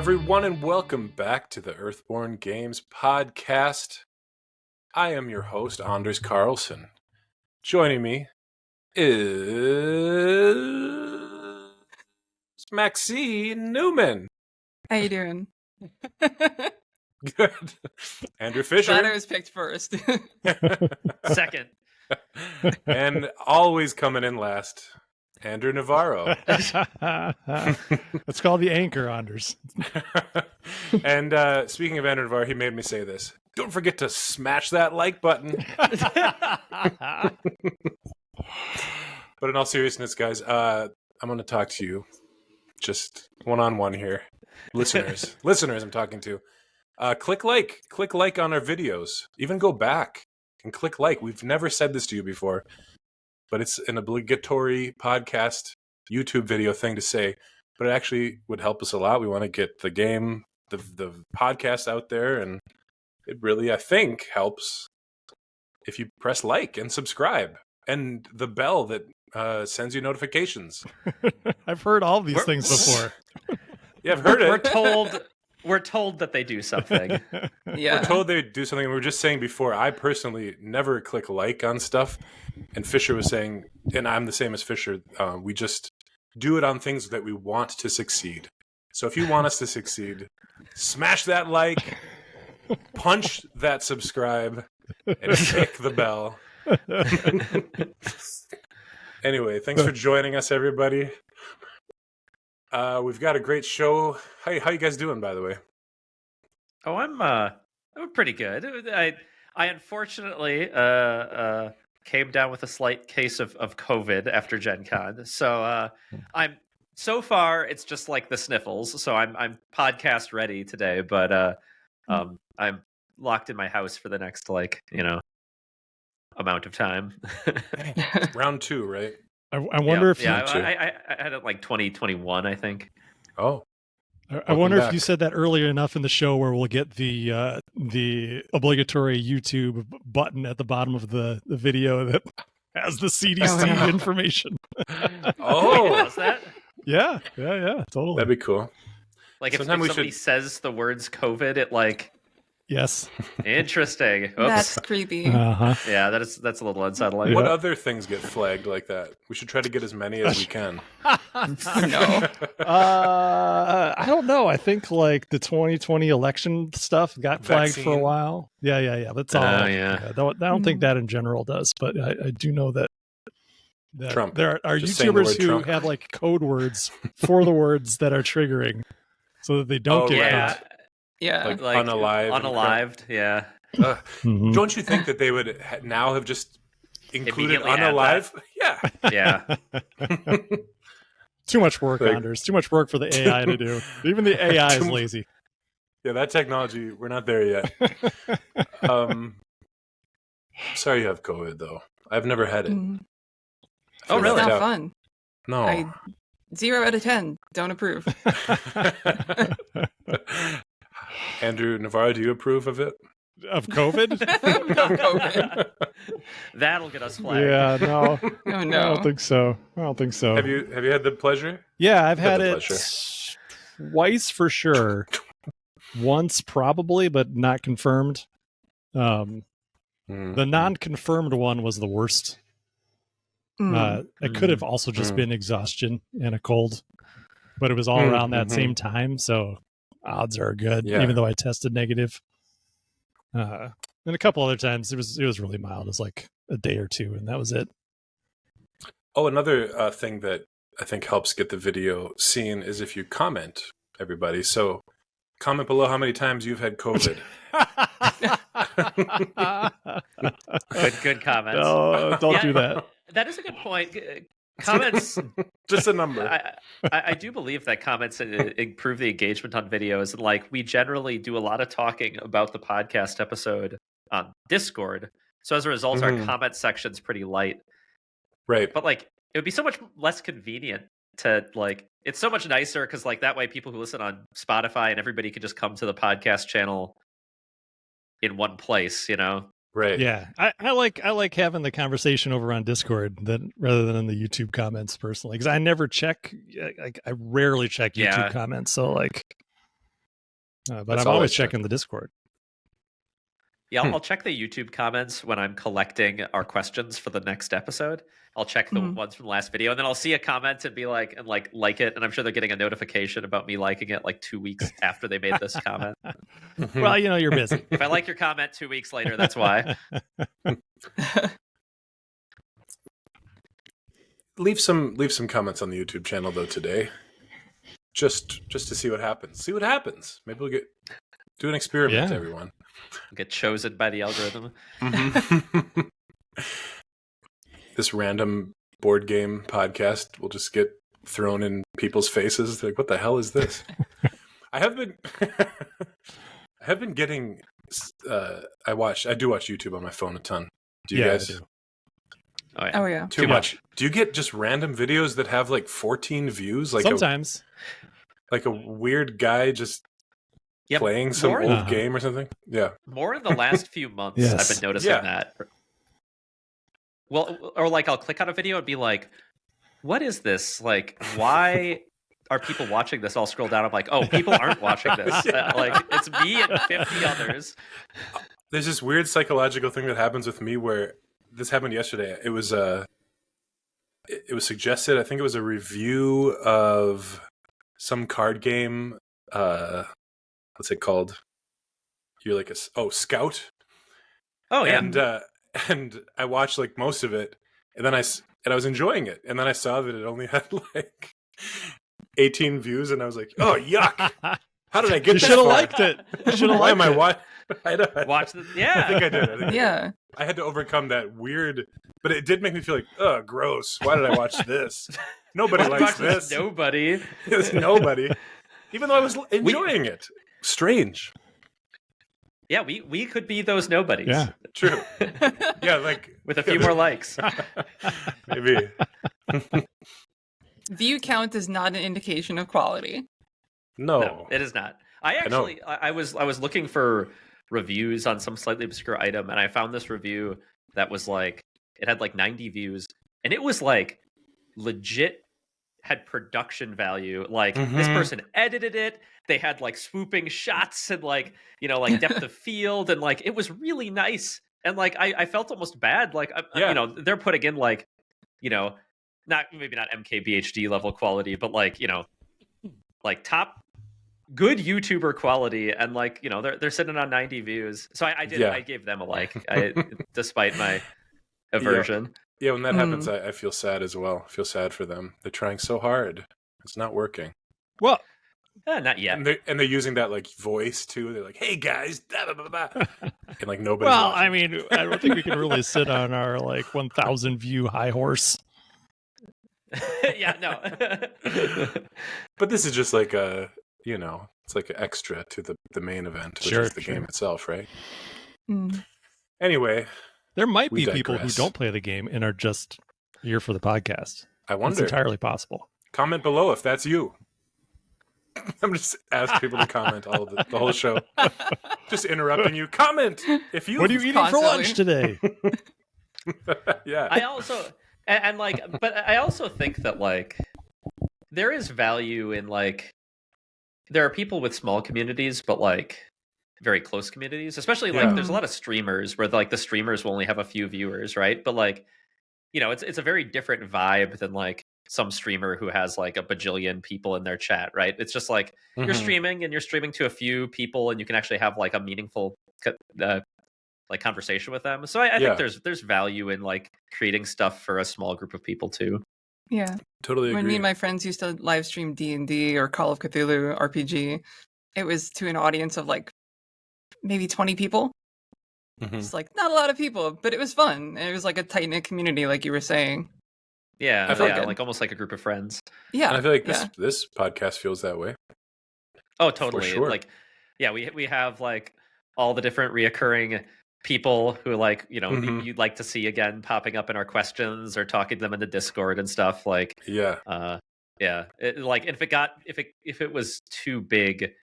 everyone, and welcome back to the Earthborne Games podcast. I am your host, Anders Carlson. Joining me is Maxine Newman. How you doing? Good. Andrew Fisher. Glad I was picked first. Second. And always coming in last, Andrew Navarro. It's called the anchor, Anders. And speaking of Andrew Navarro, he made me say this. Don't forget to smash that like button. But in all seriousness, guys, I'm going to talk to you just one-on-one here. Listeners, I'm talking to. Click like on our videos. Even go back and click like. We've never said this to you before, but it's an obligatory podcast YouTube video thing to say, but it actually would help us a lot. We want to get the game, the podcast out there, and it really, I think, helps if you press like and subscribe and the bell that sends you notifications. I've heard all these things before. Yeah, I've heard it. We're told that they do something. Yeah. We're told they do something. We were just saying before, I personally never click like on stuff. And Fisher was saying, and I'm the same as Fisher, we just do it on things that we want to succeed. So if you want us to succeed, smash that like, punch that subscribe, and click the bell. Anyway, thanks for joining us, everybody. We've got a great show. How you guys doing, by the way? Oh, I'm pretty good. I unfortunately came down with a slight case of COVID after Gen Con. So so far it's just like the sniffles. So I'm podcast ready today, but I'm locked in my house for the next amount of time. Round 2, right? I wonder if I had it like 2021, I think. Oh, I wonder if you said that earlier enough in the show where we'll get the obligatory YouTube button at the bottom of the video that has the CDC information. Oh, was that? Yeah, totally. That'd be cool. Like if somebody says the words COVID, it like. Yes. Interesting. Oops. That's creepy. Uh-huh. Yeah, that's a little unsettling. What other things get flagged like that? We should try to get as many as we can. No. I don't know. I think like the 2020 election stuff got flagged for a while. Yeah. That's all. Yeah. I don't think that in general does, but I do know that Trump. There are Just saying the YouTubers word who Trump. have like code words for the words that are triggering so that they don't get caught. Yeah. Like unalived. Unalived, yeah. Don't you think that they would now have just included unalive? Yeah. Yeah. Too much work, Anders. Too much work for the AI to do. Even the AI is lazy. Yeah, that technology, we're not there yet. Sorry you have COVID, though. I've never had it. Oh, really? It's not fun. No. 0 out of 10. Don't approve. Andrew Navarro, do you approve of it? Of COVID? Of COVID. That'll get us flagged. Yeah, no. Oh, no. I don't think so. Have you had the pleasure? Yeah, I've had the it twice for sure. Once probably, but not confirmed. The non-confirmed one was the worst. It could have also just been exhaustion and a cold, but it was all around that same time, so odds are good, even though I tested negative. And a couple other times it was really mild. It was like a day or two, and that was it. Oh, another thing that I think helps get the video seen is if you comment, everybody. So comment below how many times you've had COVID. Good comments. No, don't do that. That is a good point. Comments, just a number. I do believe that comments improve the engagement on videos. And like we generally do a lot of talking about the podcast episode on Discord. So as a result, our comment section's pretty light. Right. But like it would be so much less convenient to like, it's so much nicer because like that way people who listen on Spotify and everybody could just come to the podcast channel in one place, you know? Right. Yeah. I like having the conversation over on Discord rather than in the YouTube comments personally, because I never check. I rarely check YouTube comments. So like, But That's I'm all I always check. checking the Discord. Yeah, I'll check the YouTube comments when I'm collecting our questions for the next episode. I'll check the ones from the last video, and then I'll see a comment and be like it. And I'm sure they're getting a notification about me liking it like 2 weeks after they made this comment. Well, you're busy. If I like your comment 2 weeks later, that's why. Leave some comments on the YouTube channel though today, just to see what happens. See what happens. Maybe we'll do an experiment, Yeah. everyone. Get chosen by the algorithm. This random board game podcast will just get thrown in people's faces. They're like, what the hell is this? I have been getting. I do watch YouTube on my phone a ton. Do you guys? I do. Oh yeah. Too much. Do you get just random videos that have like 14 views? Like Sometimes. like a weird guy just Yep. playing some More- old game or something? Yeah. More in the last few months, Yes. I've been noticing Yeah. that. Well, or like I'll click on a video and be like, what is this? Like, why are people watching this? I'll scroll down. I'm like, oh, people aren't watching this. Yeah. Like, it's me and 50 others. There's this weird psychological thing that happens with me where this happened yesterday. It was it was suggested. I think it was a review of some card game. What's it called? You're like Scout. Oh, yeah. And I watched like most of it, and then I was enjoying it, and then I saw that it only had like 18 views, and I was like, oh yuck! How did I get? You this should have far? liked it. You should have Why liked am I it. watching? I don't- Watch the, I yeah. think I did. Yeah. I had to overcome that weird, but it did make me feel like, ugh, gross. Why did I watch this? Nobody Watch likes this. Nobody. There's nobody. Even though I was enjoying it. Strange. Yeah, we could be those nobodies. Yeah. True. Yeah, like With a few more likes. maybe. View count is not an indication of quality. No. It is not. I know. actually, I was looking for reviews on some slightly obscure item, and I found this review that was like, it had like 90 views, and it was like legit had production value. Like this person edited it. They had like swooping shots and like, like depth of field, and like it was really nice. And like I felt almost bad. Like they're putting in like, not maybe not MKBHD level quality, but like, like top good YouTuber quality, and like, they're sitting on 90 views. So I gave them a like, despite my aversion. Yeah, when that happens, I feel sad as well. I feel sad for them. They're trying so hard. It's not working. Well, Not yet. And they're using that like voice too. They're like, "Hey guys," blah, blah, blah, blah. And like nobody's well, watching. I mean, I don't think we can really sit on our like 1,000 view high horse. Yeah, no. But this is just like it's like an extra to the main event, which is the game itself, right? Mm. Anyway, There might We be people who digress. don't play the game and are just here for the podcast. I It's wonder. entirely possible. Comment below if that's you. I'm just asking people to comment all of the whole show. Just interrupting you. Comment if you. What are you eating for Constantly. lunch today? Yeah. I also and like, but I also think that like there is value in like there are people with small communities, but like very close communities, especially like Yeah. there's a lot of streamers where like the streamers will only have a few viewers, right? But like, it's a very different vibe than like some streamer who has like a bajillion people in their chat, right? It's just like you're Mhm. streaming and you're streaming to a few people, and you can actually have like a meaningful like conversation with them. So I Yeah. think there's value in like creating stuff for a small group of people too. Yeah. Totally agree. When me and my friends used to live stream D&D or Call of Cthulhu RPG, it was to an audience of like maybe 20 people. Mhm. It's like not a lot of people, but it was fun. And it was like a tight-knit community, like you were saying. Yeah, I feel yeah, good. like almost like a group of friends. Yeah. And I feel like yeah. this podcast feels that way. Oh, totally. sure. Like, yeah, we have like all the different reoccurring people who like Mhm. you'd like to see again popping up in our questions or talking to them in the Discord and stuff. Like, Yeah. yeah, like if it was too big,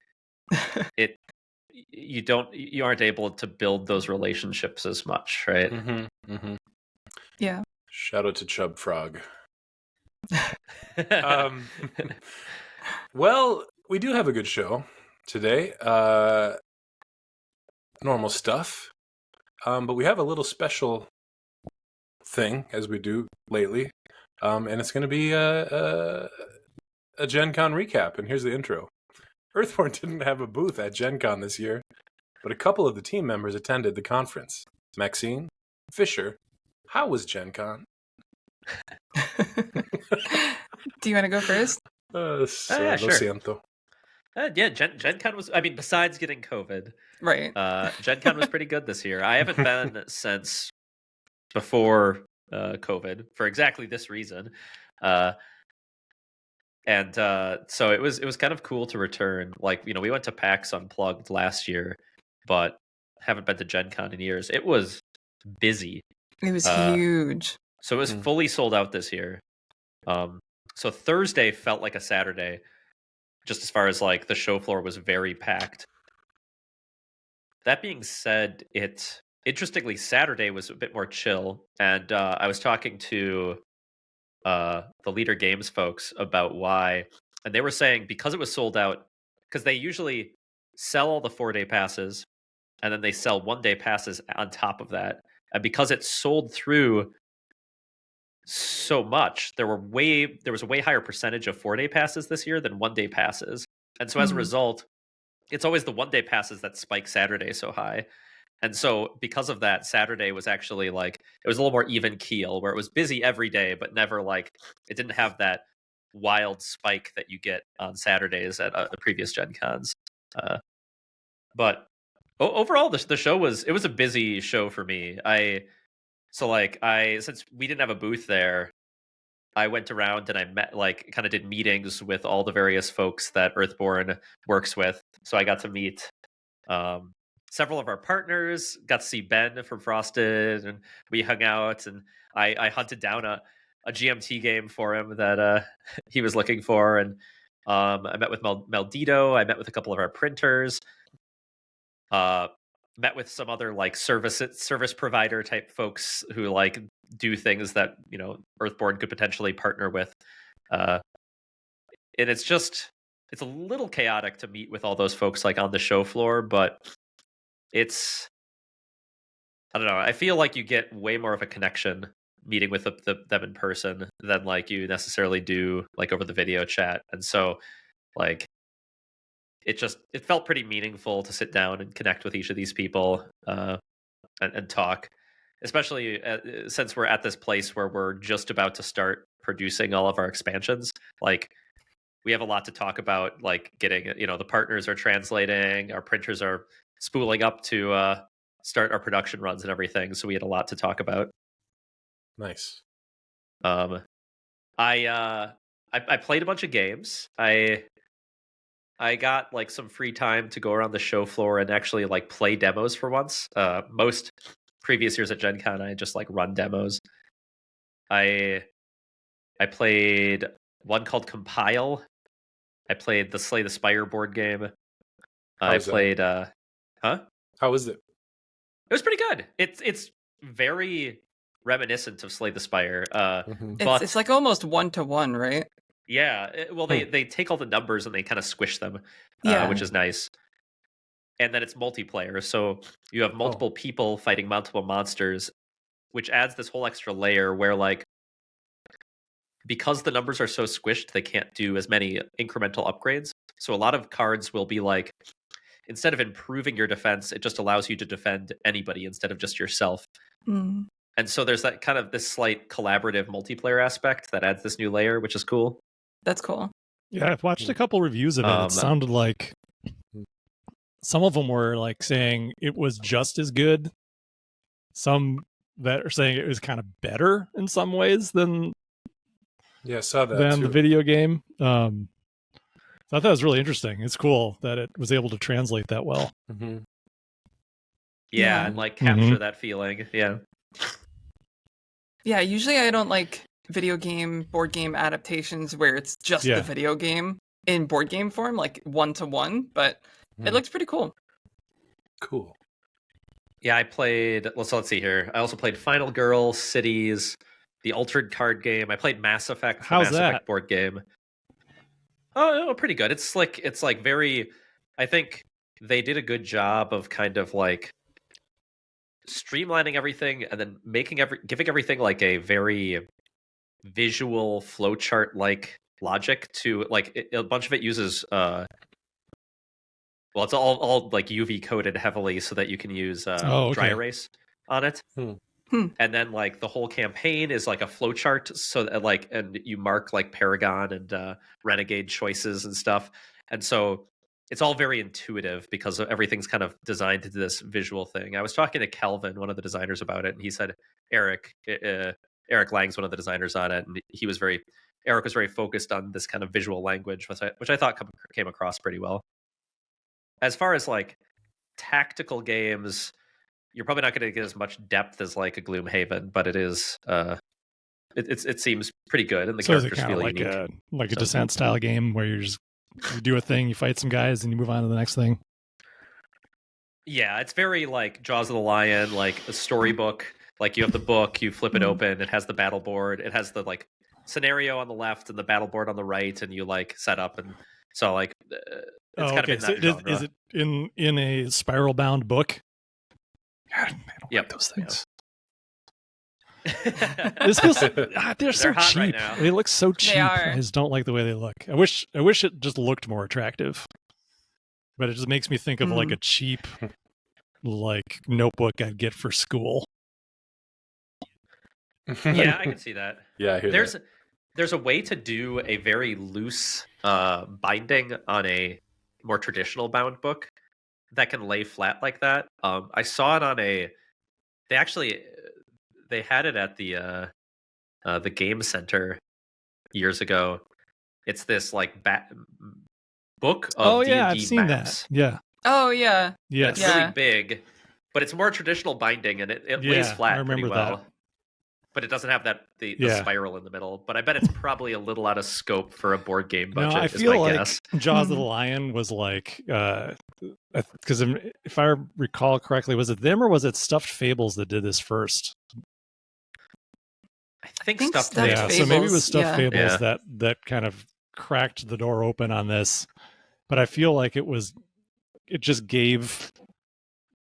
you aren't able to build those relationships as much, right? Mm-hmm. Mm-hmm. Yeah. Shout out to Chub Frog. Well, we do have a good show. today. Normal stuff. But we have a little special thing, as we do lately. And it's going to be a Gen Con recap. And here's the intro. Earthborne didn't have a booth at Gen Con this year, but a couple of the team members attended the conference. Maxine, Fisher, how was Gen Con? Do you want to go first? Yeah, Lo sure. siento. Yeah, Gen Con was, I mean, besides getting COVID, Right. Gen Con was pretty good this year. I haven't been since before COVID for exactly this reason. And so it was kind of cool to return. Like, we went to PAX Unplugged last year, but haven't been to Gen Con in years. It was busy. It was huge. So it was fully sold out this year. So Thursday felt like a Saturday, just as far as like the show floor was very packed. That being said, interestingly, Saturday was a bit more chill, and I was talking to the Leader Games folks about why, and they were saying because it was sold out, because they usually sell all the 4-day passes, and then they sell 1-day passes on top of that, and because it sold through so much, there was a way higher percentage of 4-day passes this year than 1-day passes, and so as a result, it's always the 1-day passes that spike Saturday so high. And so because of that, Saturday was actually like, it was a little more even keel, where it was busy every day, but never like, it didn't have that wild spike that you get on Saturdays at the previous Gen Cons. But overall, the show was a busy show for me. Since we didn't have a booth there, I went around and I met, kind of did meetings with all the various folks that Earthborne works with. So I got to meet several of our partners, got to see Ben from Frosted, and we hung out, and I hunted down a GMT game for him that he was looking for, and I met with Maldito, I met with a couple of our printers, met with some other like service provider type folks who like do things that Earthborne could potentially partner with, and it's a little chaotic to meet with all those folks like on the show floor, but I don't know, I feel like you get way more of a connection meeting with them in person than like you necessarily do like over the video chat. And so like it felt pretty meaningful to sit down and connect with each of these people and talk, especially since we're at this place where we're just about to start producing all of our expansions. Like, we have a lot to talk about, like getting, the partners are translating, our printers are spooling up to start our production runs and everything. So we had a lot to talk about. Nice. I played a bunch of games. I got like some free time to go around the show floor and actually like play demos for once. Most previous years at Gen Con, I just like run demos. I played one called Compile. I played the Slay the Spire board game. I played How was it? It was pretty good. It's very reminiscent of Slay the Spire. But it's like almost 1-to-1, right? Yeah. They take all the numbers and they kind of squish them, which is nice. And then it's multiplayer, so you have multiple people fighting multiple monsters, which adds this whole extra layer where like, because the numbers are so squished, they can't do as many incremental upgrades. So a lot of cards will be like, instead of improving your defense, it just allows you to defend anybody instead of just yourself. Mm. And so there's that kind of this slight collaborative multiplayer aspect that adds this new layer, which is cool. That's cool. Yeah, I've watched a couple reviews of it. It sounded like some of them were like saying it was just as good. Some that are saying it was kind of better in some ways than I saw that than too. the video game. So I thought that was really interesting. It's cool that it was able to translate that well. Mm-hmm. Yeah, and like capture that feeling. Yeah. Yeah, usually I don't like board game adaptations where it's just the video game in board game form, like 1-to-1, but it looks pretty cool. Cool. Yeah, I played, let's see here. I also played Final Girl, Cities, the Altered card game. I played Mass Effect, the Mass Effect board game. Oh, pretty good. It's like very I think they did a good job of kind of like streamlining everything and then giving everything like a very visual flowchart like logic to like a bunch of it uses well, it's all like UV coded heavily so that you can use dry erase on it. And then like the whole campaign is like a flowchart, so that like, and you mark like Paragon and Renegade choices and stuff. And so it's all very intuitive because everything's kind of designed to do this visual thing. I was talking to Kelvin, one of the designers, about it, and he said Eric Lang's one of the designers on it, and Eric was very focused on this kind of visual language, which I thought came across pretty well. As far as like tactical games, you're probably not going to get as much depth as like a Gloomhaven, but it is it seems pretty good, and the characters feel like unique. A Descent style game where you do a thing, you fight some guys, and you move on to the next thing. Yeah, it's very like Jaws of the Lion, like a storybook. Like you have the book, you flip it open, it has the battle board, it has the like scenario on the left and the battle board on the right, and you like set up, and so like it's kind of in that genre. Is it in a spiral bound book? God, I don't like those things. This feels they're so hot cheap. right now. They look so cheap. They are. I just don't like the way they look. I wish it just looked more attractive. But it just makes me think of like a cheap like notebook I'd get for school. Yeah, I can see that. Yeah, I hear that. There's a way to do a very loose binding on a more traditional bound book that can lay flat like that. I saw it on they had it at the game center years ago. It's this like book of D&D I've seen maps. that. Yeah. Oh yeah. Yeah. It's really big, but it's more traditional binding, and it lays flat pretty well. That. But it doesn't have the spiral in the middle. But I bet it's probably a little out of scope for a board game budget. No, I feel like guess. Jaws of the Lion was like, because if I recall correctly, was it them or was it Stuffed Fables that did this first? I think Stuffed Fables. Yeah, so maybe it was Stuffed yeah. Fables that kind of cracked the door open on this. But I feel like it just gave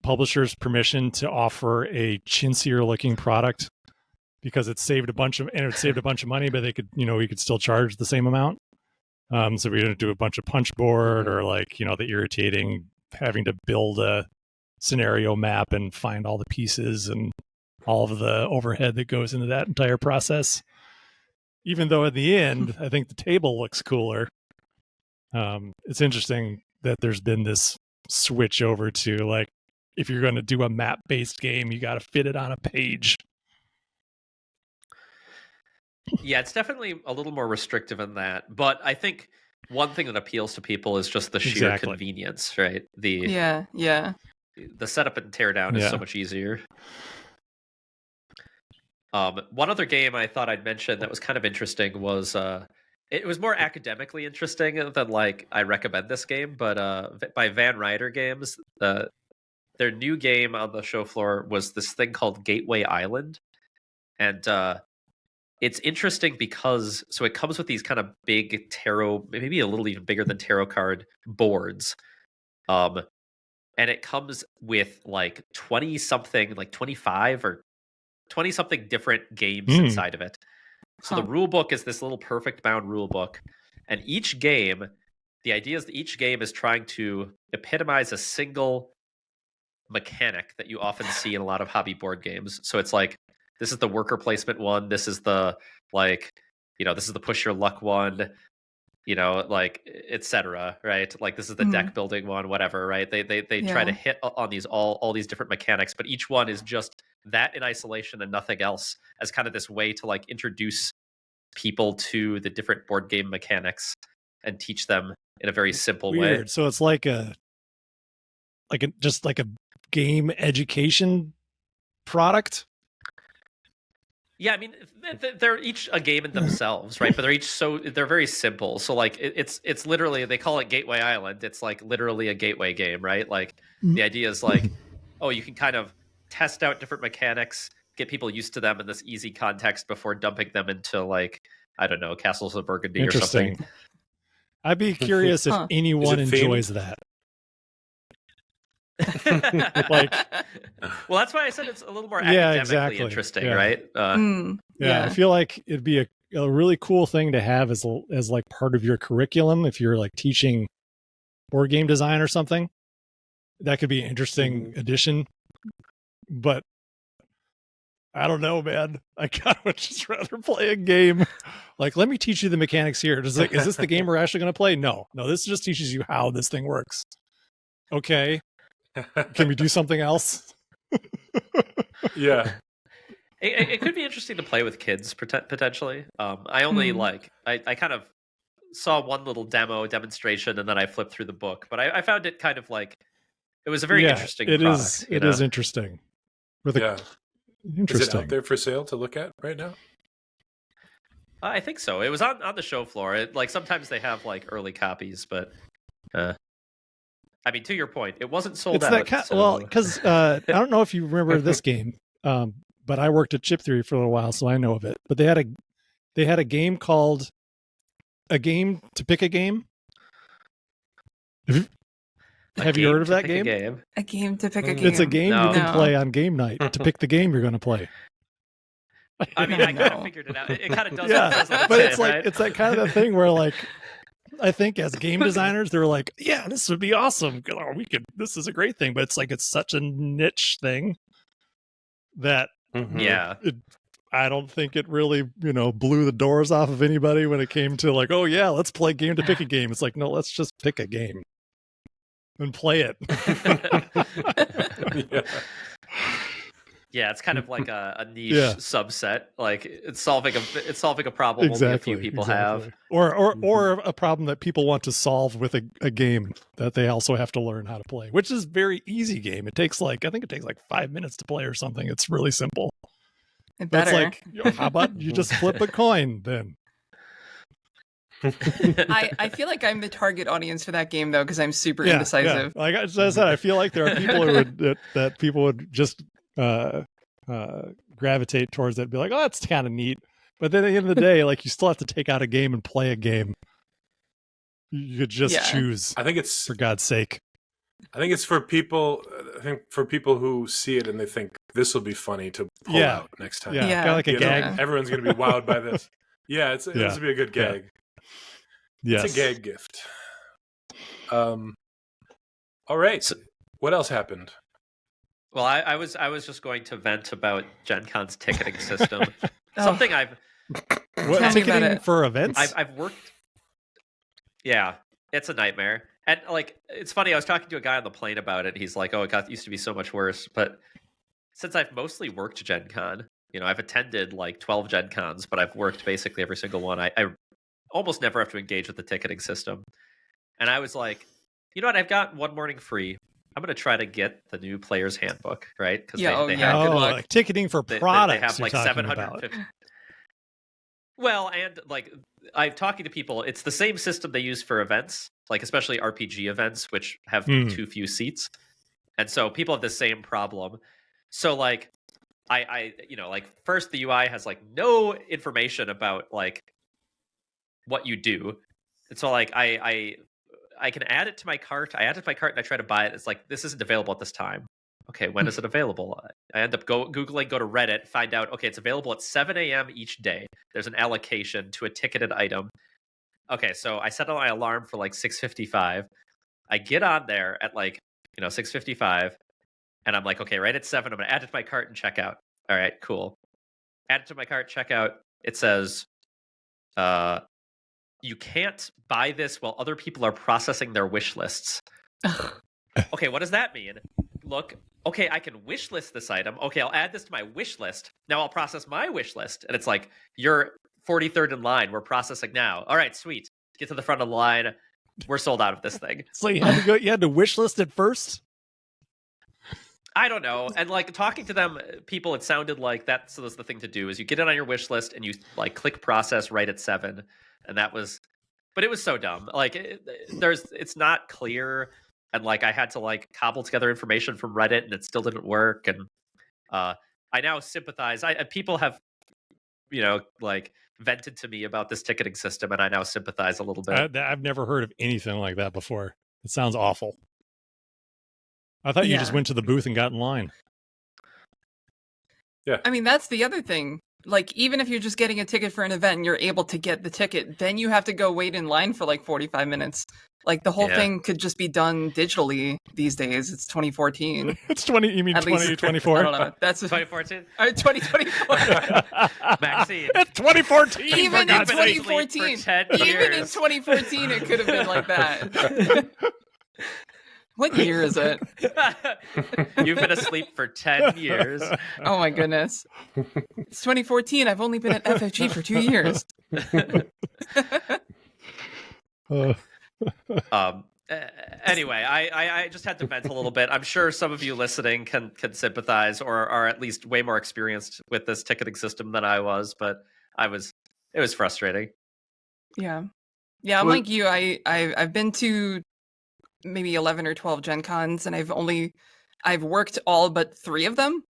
publishers permission to offer a chintzier looking product, because it saved a bunch of money, but they could, we could still charge the same amount. So we didn't do a bunch of punch board or like, the irritating having to build a scenario map and find all the pieces and all of the overhead that goes into that entire process. Even though at the end, I think the table looks cooler. It's interesting that there's been this switch over to like, if you're going to do a map-based game, you got to fit it on a page. Yeah, it's definitely a little more restrictive in that. But I think one thing that appeals to people is just the sheer convenience, right? The setup and tear down is so much easier. One other game I thought I'd mention that was kind of interesting was it was more academically interesting than like I recommend this game, but by Van Ryder Games, their new game on the show floor was this thing called Gateway Island, and it's interesting because it comes with these kind of big tarot, maybe a little even bigger than tarot card boards. And it comes with like 20 something, like 25 or 20 something different games inside of it. So the rule book is this little perfect bound rule book. And each game, the idea is that each game is trying to epitomize a single mechanic that you often see in a lot of hobby board games. So it's like, this is the worker placement one. This is the this is the push your luck one, like etc. Right? Like this is the deck building one, whatever. Right? They try to hit on these all these different mechanics, but each one is just that in isolation and nothing else, as kind of this way to like introduce people to the different board game mechanics and teach them in a very simple way. So it's like just like a game education product. Yeah, I mean, they're each a game in themselves, right? But they're very simple. So like it's literally, they call it Gateway Island. It's like literally a gateway game, right? Like the idea is like, you can kind of test out different mechanics, get people used to them in this easy context before dumping them into like, I don't know, Castles of Burgundy or something. I'd be curious if anyone enjoys that. Like, well, that's why I said it's a little more Yeah, academically exactly. interesting, Yeah. right? Yeah, I feel like it'd be a really cool thing to have as like part of your curriculum if you're like teaching board game design or something. That could be an interesting addition. But I don't know, man. I kind of would just rather play a game. Like, let me teach you the mechanics here. Is this the game we're actually going to play? No, this just teaches you how this thing works. Okay, can we do something else? Yeah. It could be interesting to play with kids potentially. I only I kind of saw one little demonstration and then I flipped through the book, but I found it kind of like it was a very interesting product. It is interesting. Is it out there for sale to look at right now? I think so. It was on the show floor. Sometimes they have like early copies, but I mean, to your point, it wasn't sold out. Well, because I don't know if you remember this game, but I worked at Chip Theory for a little while, so I know of it. But they had a game called A Game to Pick a Game. Have you heard of that game? A game to pick a game. It's a game you can play on game night to pick the game you're going to play. I mean, I kind of figured it out. It kind of does. Yeah, but it's like it's that kind of the thing where like I think as game designers they're like, yeah, this would be awesome. This is a great thing, but it's like it's such a niche thing that I don't think it really blew the doors off of anybody when it came to like, oh yeah, let's play game to pick a game. It's like, no, let's just pick a game and play it. Yeah, it's kind of like a niche subset. Like it's solving a problem only a few people have, or a problem that people want to solve with a game that they also have to learn how to play, which is a very easy game. It takes I think it takes 5 minutes to play or something. It's really simple. It's like, how about you just flip a coin then? I feel like I'm the target audience for that game though, because I'm super indecisive. Like I said, I feel like there are people who that people would just gravitate towards it and be like, oh, that's kind of neat. But then at the end of the day, like you still have to take out a game and play a game. You could just choose. I think it's for God's sake. I think it's for people. I think for people who see it and they think this will be funny to pull out next time. Yeah, kind of like a gag. Everyone's going to be wowed by this. Yeah, this would be a good gag. Yes. It's a gag gift. All right. So, what else happened? Well, I was just going to vent about Gen Con's ticketing system. Something I've ticketing for events. I've worked. Yeah, it's a nightmare. And like, it's funny. I was talking to a guy on the plane about it. He's like, "Oh, it used to be so much worse." But since I've mostly worked Gen Con, I've attended like 12 Gen Cons, but I've worked basically every single one. I almost never have to engage with the ticketing system. And I was like, you know what? I've got one morning free. I'm going to try to get the new player's handbook, right? Because they have like ticketing for products. They have like 750. Well, and like I'm talking to people, it's the same system they use for events, like especially RPG events, which have too few seats. And so people have the same problem. So like I like first the UI has like no information about like what you do. And so like I can add it to my cart. I add it to my cart and I try to buy it. It's like, this isn't available at this time. Okay, when is it available? I end up Googling, go to Reddit, find out, okay, it's available at 7 a.m. each day. There's an allocation to a ticketed item. Okay, so I set my alarm for like 6:55. I get on there at like, 6:55. And I'm like, okay, right at 7, I'm going to add it to my cart and check out. All right, cool. Add it to my cart, check out. It says, you can't buy this while other people are processing their wish lists. Okay, what does that mean? Look, okay, I can wish list this item. Okay, I'll add this to my wish list. Now I'll process my wish list. And it's like, you're 43rd in line. We're processing now. All right, sweet. Get to the front of the line. We're sold out of this thing. So you had to wish list it first? I don't know. And like talking to them, people, it sounded like that's the thing to do is you get it on your wish list and you like click process right at 7. And that was, but it was so dumb. Like it's not clear. And like, I had to like cobble together information from Reddit and it still didn't work. And I now sympathize. People have, like vented to me about this ticketing system and I now sympathize a little bit. I've never heard of anything like that before. It sounds awful. I thought you just went to the booth and got in line. Yeah. I mean, that's the other thing. Like, even if you're just getting a ticket for an event and you're able to get the ticket, then you have to go wait in line for like 45 minutes. Like, the whole thing could just be done digitally these days. It's 2014. It's 20. You mean 2024? I don't know. That's 2014. 2024. Maxine. It's 2014. Even in God's sake. 2014, For 10 even in years. 2014, it could have been like that. What year is it? You've been asleep for 10 years. Oh my goodness. It's 2014. I've only been at FFG for 2 years. Anyway, I just had to vent a little bit. I'm sure some of you listening can sympathize or are at least way more experienced with this ticketing system than I was, but it was frustrating. Yeah. I'm like you. I've been to maybe 11 or 12 Gen Cons, and I've worked all but 3 of them.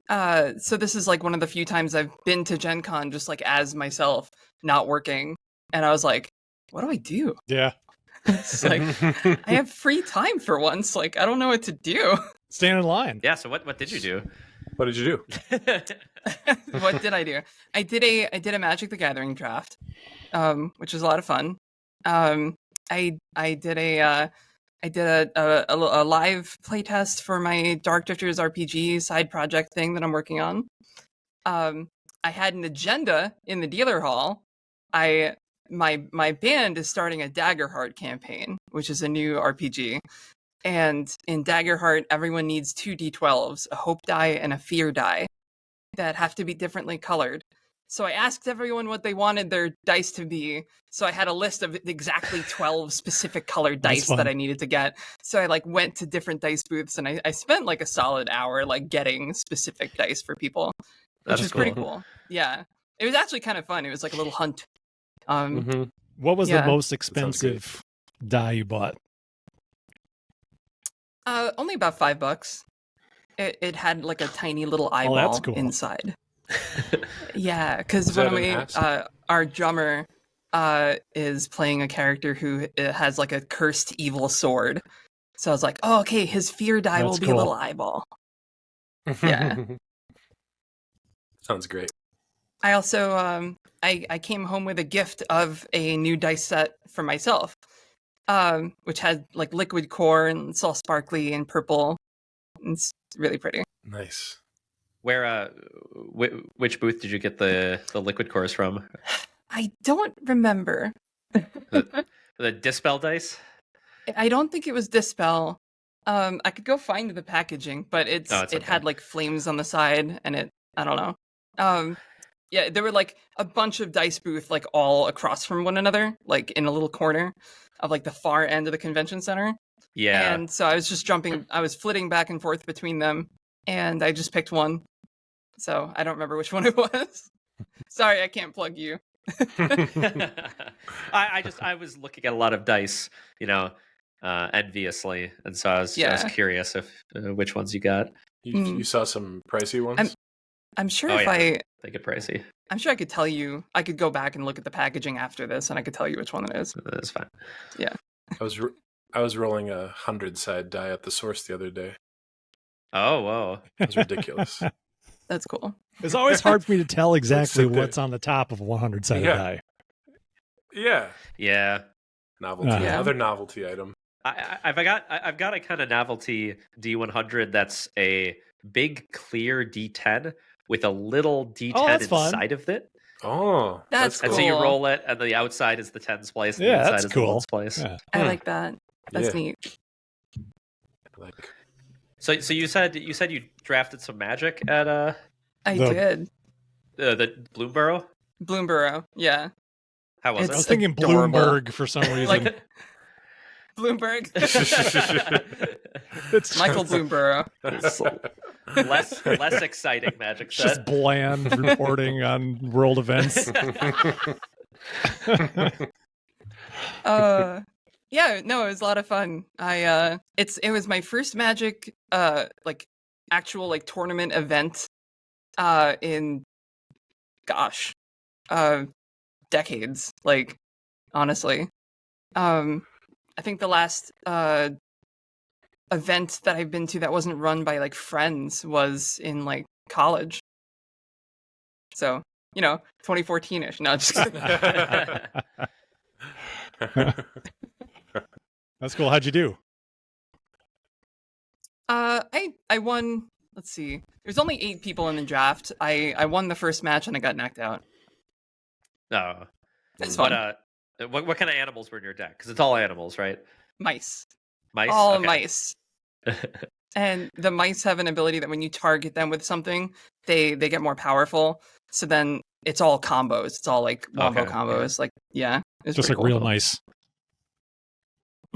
So this is like one of the few times I've been to Gen Con just like as myself, not working. And I was like, what do I do? Yeah. It's like, I have free time for once. Like, I don't know what to do. Stand in line. Yeah, so what did you do? What did you do? What did I do? I did a Magic the Gathering draft, which was a lot of fun. I did a live playtest for my Dark Drifters RPG side project thing that I'm working on. I had an agenda in the dealer hall. My band is starting a Daggerheart campaign, which is a new RPG. And in Daggerheart, everyone needs 2 d12s, a hope die and a fear die, that have to be differently colored. So I asked everyone what they wanted their dice to be. So I had a list of exactly 12 specific colored dice that I needed to get. So I like went to different dice booths, and I spent like a solid hour like getting specific dice for people, which was pretty cool. Yeah, it was actually kind of fun. It was like a little hunt. What was the most expensive die you bought? Only about $5. It had like a tiny little eyeball inside. Yeah, because when our drummer is playing a character who has like a cursed evil sword. So I was like, oh, okay, his fear die will be a little eyeball. Yeah. Sounds great. I also I came home with a gift of a new dice set for myself, which had like liquid core and it's all sparkly and purple. It's really pretty. Nice. Where which booth did you get the liquid cores from? I don't remember. The Dispel dice? I don't think it was Dispel. I could go find the packaging, but it had like flames on the side, and I don't know. Yeah, there were like a bunch of dice booths like all across from one another, like in a little corner of like the far end of the convention center. Yeah. And so I was flitting back and forth between them, and I just picked one. So I don't remember which one it was. Sorry, I can't plug you. I was looking at a lot of dice, enviously, and so I was curious if which ones you got. You saw some pricey ones? I'm sure they get pricey. I'm sure I could tell you. I could go back and look at the packaging after this, and I could tell you which one it is. That's fine. Yeah. I was rolling a 100-side die at the source the other day. Oh, whoa. It was ridiculous. That's cool. It's always hard for me to tell exactly what's on the top of a 100-sided die. Yeah. Yeah. Novelty. Another novelty item. I've got a kind of novelty D100 that's a big clear D10 with a little D10 inside of it. Oh, that's cool. And so you roll it, and the outside is the tens place, and the inside is the ones place. Yeah. I like that. That's neat. So you said you drafted some Magic at I did. The Bloomborough? Bloomborough, yeah. How was it? I was thinking adorable. Bloomberg for some reason. Like Bloomberg. It's Michael Bloomborough. less exciting Magic set. Just bland reporting on world events. Yeah, no, it was a lot of fun. It was my first Magic like actual like tournament event in decades, like honestly. I think the last event that I've been to that wasn't run by like friends was in like college. So, 2014-ish. No, just kidding. That's cool. How'd you do? I won. Let's see. There's only 8 people in the draft. I won the first match and I got knocked out. No. It's fun. What kind of animals were in your deck? Because it's all animals, right? Mice. Mice? All Okay. mice. And the mice have an ability that when you target them with something, they get more powerful. So then it's all combos. It's all like wombo Okay, combos. Like, yeah. It's Just like pretty cool. real mice.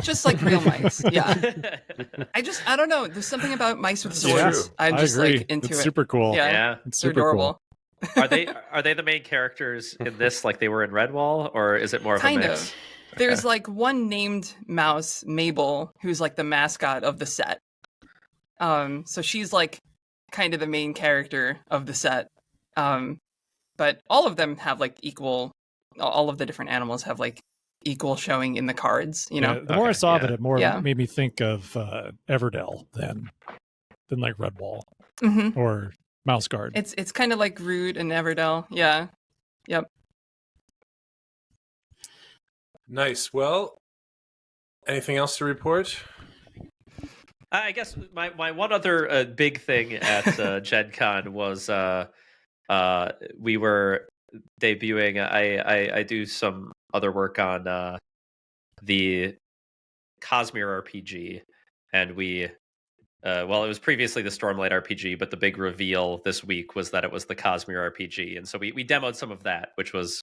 Just like real mice. Yeah. I don't know. There's something about mice with Yeah, swords. I'm I just agree. like into It's it. super cool. Yeah. Yeah. It's They're super adorable. cool. Are they the main characters in this like they were in Redwall, or is it more of Kind a mix? of. There's like one named mouse, Mabel, who's like the mascot of the set. So she's like kind of the main character of the set. But all of them have like equal. All of the different animals have like equal showing in the cards. Yeah, the more I Okay, saw of yeah. it, it more Yeah. made me think of Everdell than like Redwall Mm-hmm. or Mouse Guard. It's kind of like Rude and Everdell. Yeah. Yep. Nice. Well, anything else to report? I guess my one other big thing at Gen Con was we were debuting. I do some other work on the Cosmere RPG, and we well, it was previously the Stormlight RPG, but the big reveal this week was that it was the Cosmere RPG, and so we demoed some of that, which was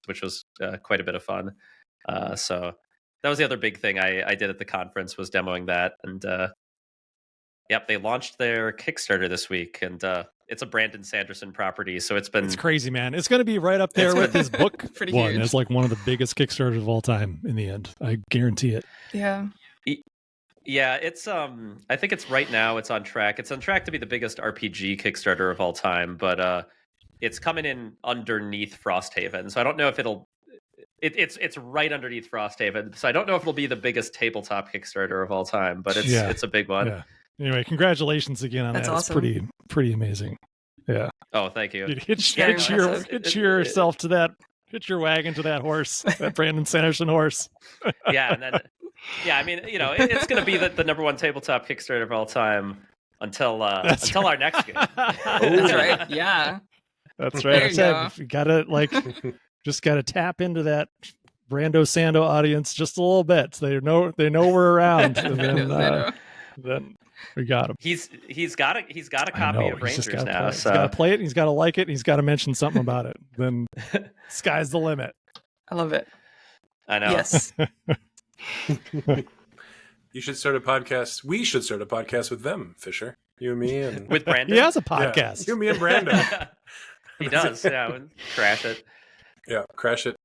quite a bit of fun. So that was the other big thing I did at the conference, was demoing that. And yep, they launched their Kickstarter this week, and it's a Brandon Sanderson property, so it's It's crazy, man. It's going to be right up there It's with been his book pretty one huge. as like one of the biggest Kickstarters of all time in the end. I guarantee it. Yeah. Yeah, it's I think it's right now it's on track. It's on track to be the biggest RPG Kickstarter of all time, but it's coming in underneath Frosthaven. So I don't know if it's right underneath Frosthaven. So I don't know if it'll be the biggest tabletop Kickstarter of all time, but it's a big one. Yeah. Anyway, congratulations again on That's that. awesome. It's pretty amazing. Yeah. Oh, thank you. Dude, hitch Very yourself to that. Hitch your wagon to that horse, that Brandon Sanderson horse. Yeah, and then I mean, it's going to be the number one tabletop Kickstarter of all time until our next game. That's right. Yeah. That's There right. I you said go. you gotta just gotta tap into that Brando Sando audience just a little bit. So they know we're around. And then we got him. He's got a copy of Rangers now. He's got to play it. He's got to like it. And he's got to mention something about it. Then sky's the limit. I love it. I know. Yes. You should start a podcast. We should start a podcast with them, Fisher. You and me and With Brandon. He has a Yeah, podcast. you and me and Brando. He does. Yeah, crash it. Yeah, crash it.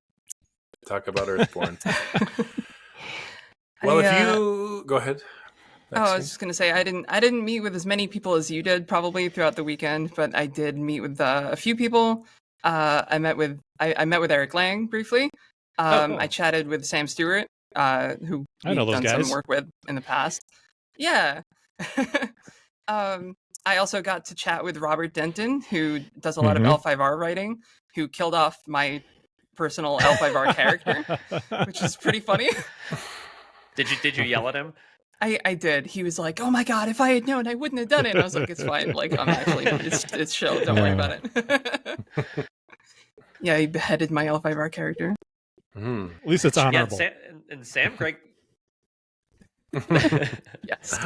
Talk about Earthborne. Well, if you go ahead. Oh, I was just gonna say I didn't meet with as many people as you did probably throughout the weekend, but I did meet with a few people. I met with Eric Lang briefly. Cool. I chatted with Sam Stewart, who I know we've those done guys. some work with in the past. Yeah. I also got to chat with Robert Denton, who does a lot of L5R writing, who killed off my personal L5R character, which is pretty funny. Did you yell at him? I did. He was like, "Oh my god, if I had known, I wouldn't have done it." And I was like, "It's fine. Like, I'm actually, it's chill. Don't worry about it." Yeah, he beheaded my L5R character. Mm. At least it's Yeah, honorable. and Sam Greg. Yes.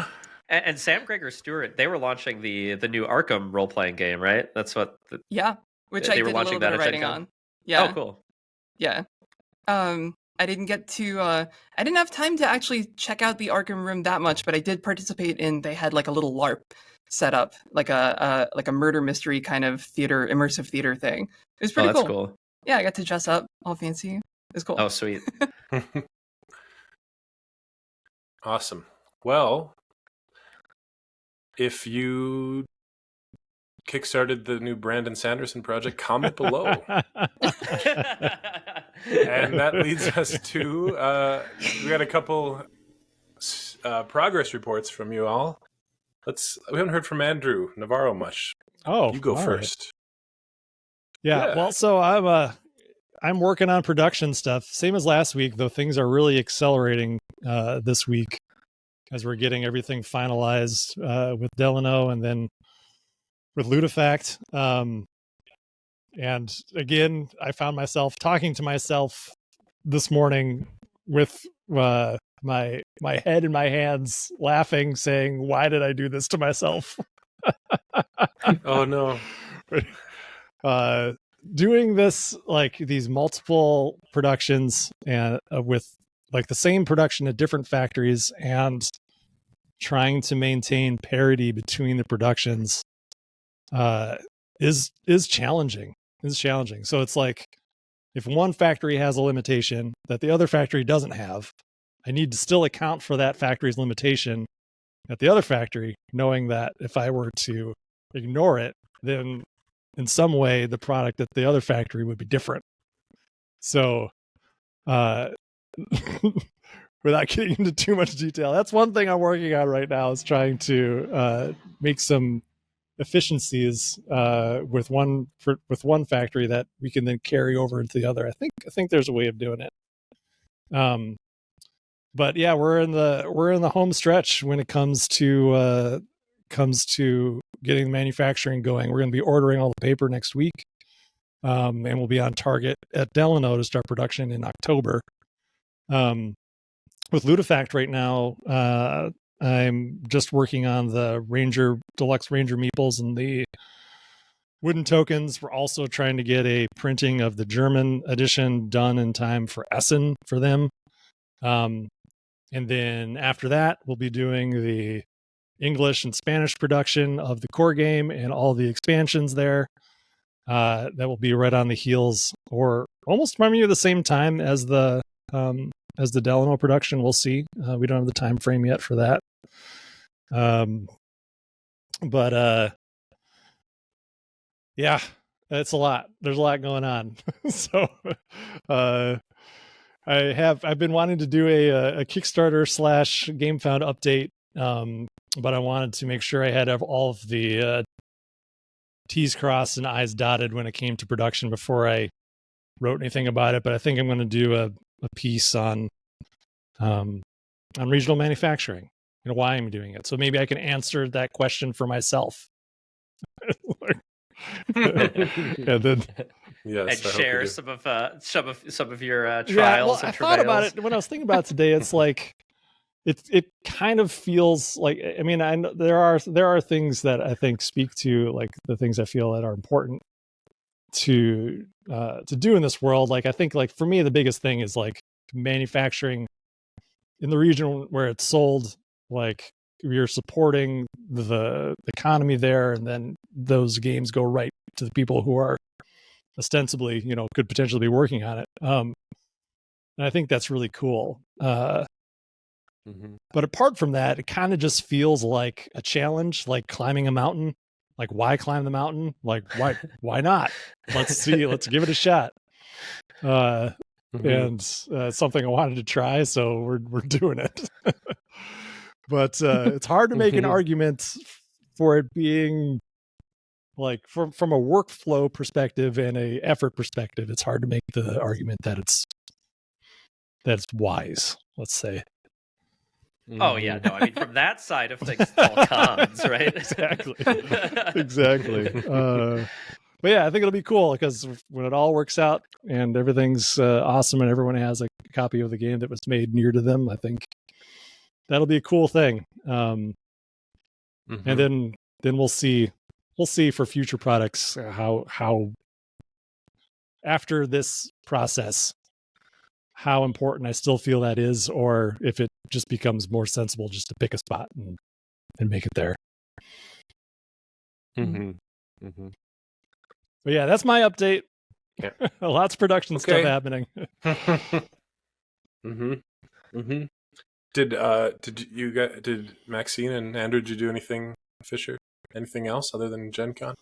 And Sam Gregor Stewart, they were launching the new Arkham role playing game, right? That's what. Yeah, which They I were did a launching little bit that of at writing Gen Con? on. Yeah. Oh, cool. Yeah. I didn't get to. I didn't have time to actually check out the Arkham room that much, but I did participate in. They had like a little LARP set up, like a murder mystery kind of theater, immersive theater thing. It was pretty That's cool. cool. Yeah, I got to dress up all fancy. It was cool. Oh, sweet. Awesome. Well, if you kickstarted the new Brandon Sanderson project, comment below. And that leads us to we got a couple progress reports from you all. We haven't heard from Andrew Navarro much. Oh, You go all right. first. Yeah. Well, so I'm working on production stuff, same as last week, though things are really accelerating this week as we're getting everything finalized with Delano and then with Ludifact. And again, I found myself talking to myself this morning with my head in my hands, laughing, saying, "Why did I do this to myself?" Oh no. Doing this, like these multiple productions and with like the same production at different factories and trying to maintain parity between the productions is challenging. Is challenging. So it's like if one factory has a limitation that the other factory doesn't have, I need to still account for that factory's limitation at the other factory, knowing that if I were to ignore it, then in some way the product at the other factory would be different. So without getting into too much detail, that's one thing I'm working on right now, is trying to make some efficiencies with one factory that we can then carry over into the other. I think there's a way of doing it. But yeah, we're in the home stretch when it comes to getting manufacturing going. We're going to be ordering all the paper next week, and we'll be on target at Delano to start production in October. With Ludifact right now, I'm just working on the Deluxe Ranger meeples and the wooden tokens. We're also trying to get a printing of the German edition done in time for Essen for them. And then after that, we'll be doing the English and Spanish production of the core game and all the expansions there. That will be right on the heels, or almost maybe at the same time as the Delano production. We'll see. We don't have the time frame yet for that. But yeah, it's a lot. There's a lot going on. So I've been wanting to do a Kickstarter / GameFound update, but I wanted to make sure I had all of the T's crossed and I's dotted when it came to production before I wrote anything about it. But I think I'm going to do a piece on regional manufacturing and why I'm doing it. So maybe I can answer that question for myself. And then Yes, and share some of your trials. Yeah, well, and I travails. thought about it when I was thinking about it today. It's like it kind of feels like, I mean, I know there are things that I think speak to like the things I feel that are important to do in this world. Like I think, like for me, the biggest thing is like manufacturing in the region where it's sold. Like you're supporting the economy there, and then those games go right to the people who are ostensibly, could potentially be working on it. And I think that's really cool. But apart from that, it kind of just feels like a challenge, like climbing a mountain. Like, why climb the mountain? Like, why not? Let's see. Let's give it a shot. And something I wanted to try, so we're doing it. But it's hard to make an argument for it being like from a workflow perspective and a effort perspective. It's hard to make the argument that it's wise. Let's say. Oh yeah, no. I mean, from that side of things, it's all cons, right? Exactly. But yeah, I think it'll be cool because when it all works out and everything's awesome and everyone has a copy of the game that was made near to them, I think that'll be a cool thing. And then we'll see for future products how after this process, how important I still feel that is, or if it just becomes more sensible just to pick a spot and make it there. But yeah, that's my update. Yeah. Lots of production stuff happening. Did Maxine and Andrew, did you do anything, Fisher? Anything else other than Gen Con?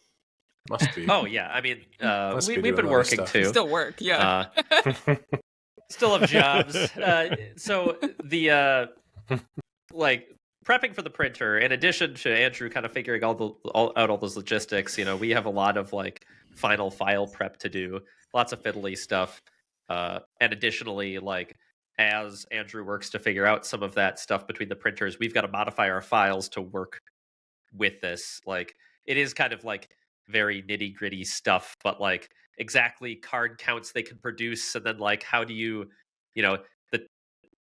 Must be. Oh yeah, I mean, we've been other working stuff. too. Still work, yeah. Still have jobs. So the like prepping for the printer, in addition to Andrew kind of figuring out all those logistics, we have a lot of like final file prep to do, lots of fiddly stuff. And additionally, like as Andrew works to figure out some of that stuff between the printers, we've got to modify our files to work with this. Like it is kind of like very nitty gritty stuff, but like exactly card counts they can produce, and then like how do you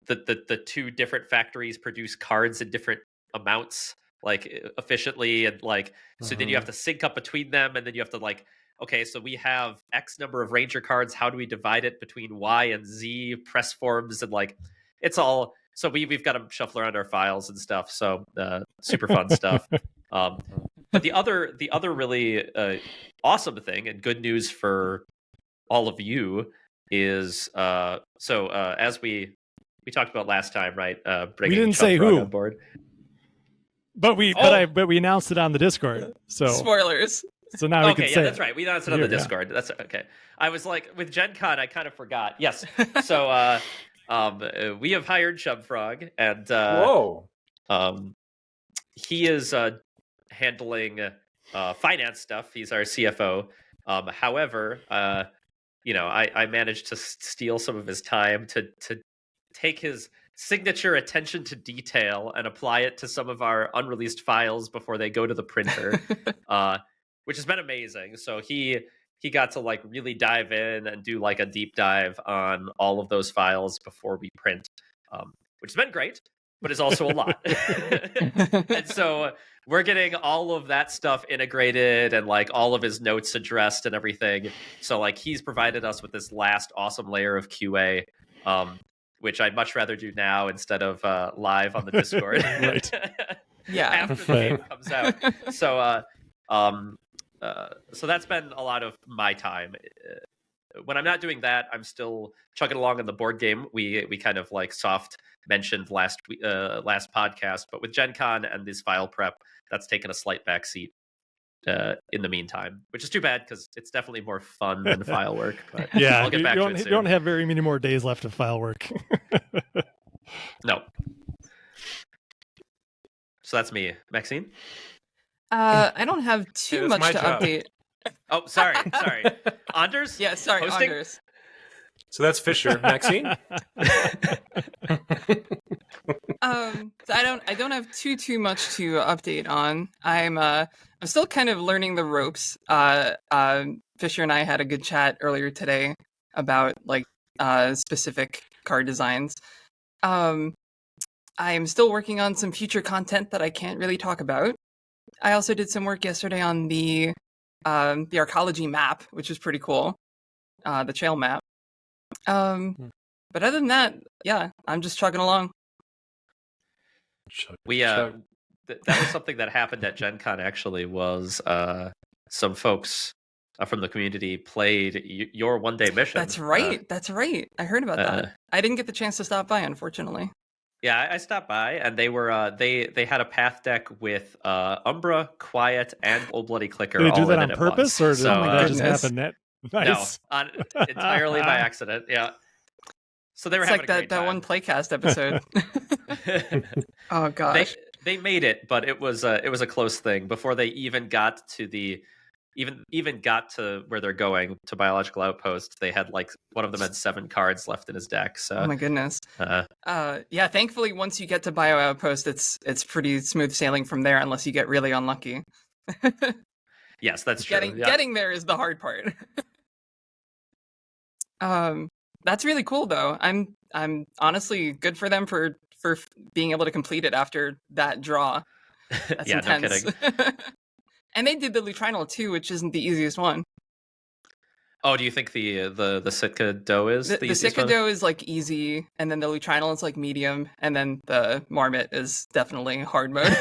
the two different factories produce cards in different amounts like efficiently, and like so then you have to sync up between them, and then you have to like, okay, so we have X number of Ranger cards, how do we divide it between Y and Z press forms, and like it's all, so we've got to shuffle around our files and stuff, so super fun stuff. But the other really awesome thing and good news for all of you is as we talked about last time, right? Bringing We didn't Chub say Frog who. on board. But we announced it on the Discord. So Spoilers. So now we okay, can yeah, say that's right. We announced it on the Discord. That's okay. I was like, with Gen Con, I kind of forgot. Yes. So we have hired Chub Frog, and he is handling finance stuff. He's our CFO. However, I managed to steal some of his time to take his signature attention to detail and apply it to some of our unreleased files before they go to the printer, which has been amazing. So he got to like really dive in and do like a deep dive on all of those files before we print, which has been great, but is also a lot. And so we're getting all of that stuff integrated and like all of his notes addressed and everything. So like he's provided us with this last awesome layer of QA, which I'd much rather do now instead of live on the Discord. Right. Yeah. After the game comes out. So so that's been a lot of my time. When I'm not doing that, I'm still chugging along on the board game. We kind of like soft mentioned last podcast, but with Gen Con and this file prep, that's taken a slight backseat in the meantime, which is too bad because it's definitely more fun than file work. But yeah, I'll get back to it you soon. don't have very many more days left of file work. No. So that's me. Maxine? I don't have too that's much my to job. update. Oh, sorry. Anders? Yeah, sorry, Hosting? Anders. So that's Fisher. Maxine? So I don't have too much to update on. I'm still kind of learning the ropes. Fisher and I had a good chat earlier today about like specific card designs. I'm still working on some future content that I can't really talk about. I also did some work yesterday on the arcology map, which is pretty cool. The trail map. But other than that, yeah, I'm just chugging along. We that was something that happened at Gen Con actually, was some folks from the community played your one-day mission. That's right. I heard about that. I didn't get the chance to stop by, unfortunately. Yeah, I stopped by, and they were they had a path deck with Umbra, Quiet, and Old Bloody Clicker. Did they do all that in on it at purpose, once. or did So, that just goodness. happen? Nice. No, entirely by accident. Yeah. So they were It's having like a great that time. one Playcast episode. Oh gosh. They made it, but it was a close thing before they even got to the even got to where they're going, to Biological Outpost. They had like, one of them had 7 cards left in his deck. So Oh my goodness. Yeah, thankfully once you get to Bio Outpost, it's pretty smooth sailing from there, unless you get really unlucky. yes, that's true. Getting there is the hard part. That's really cool though. I'm honestly good for them for being able to complete it after that draw. That's yeah, intense. no kidding. And they did the Lutrinal too, which isn't the easiest one. Oh, do you think the Sitka Doe is The Sitka Doe is like easy, and then the Lutrinal is like medium, and then the Marmot is definitely hard mode.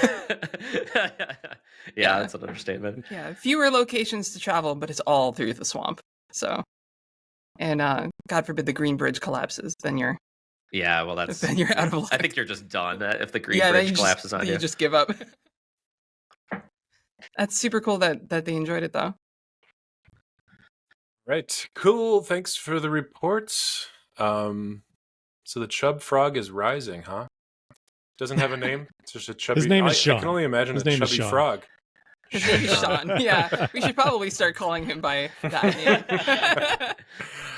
yeah, that's an understatement. Yeah, fewer locations to travel, but it's all through the swamp. So, and God forbid the Green Bridge collapses, then you're well, out of luck. I think you're just done if the Green then Bridge you collapses on you. You just give up. That's super cool that they enjoyed it though. Right. Cool. Thanks for the reports. So the Chub Frog is rising, huh? Doesn't have a name. It's just a chubby. His name is I Sean. can only imagine His a name is chubby Sean. frog. His name is Sean. Yeah, we should probably start calling him by that name.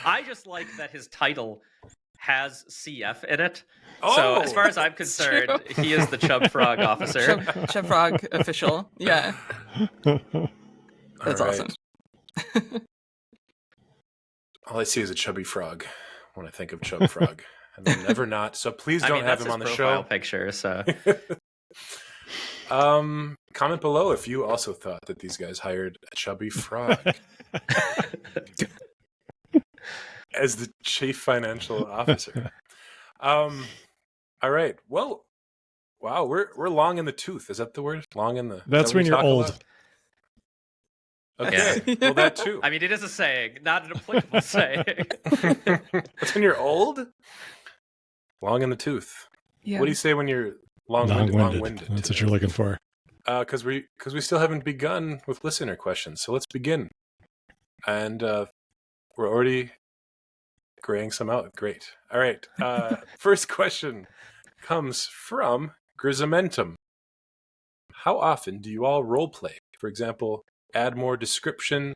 I just like that his title has CF in it. Oh, So as far as I'm concerned, he is the Chub Frog officer. Chub Frog official. Yeah, that's All right. awesome. All I see is a chubby frog when I think of Chub Frog, and they'll never not. So please don't have that's him on the his profile show. picture. So Comment below if you also thought that these guys hired a chubby frog as the chief financial officer. All right. Well, wow, we're long in the tooth. Is that the word? Long in the. That's when you're old. Okay. Yeah. Well, that too. I mean, it is a saying, not an applicable saying. That's when you're old. Long in the tooth. Yeah. What do you say when you're long-winded? Long-winded. That's what you're looking for. Because we still haven't begun with listener questions, so let's begin. And we're already graying some out. Great. All right. First question comes from Grizzamentum. How often do you all roleplay? For example, add more description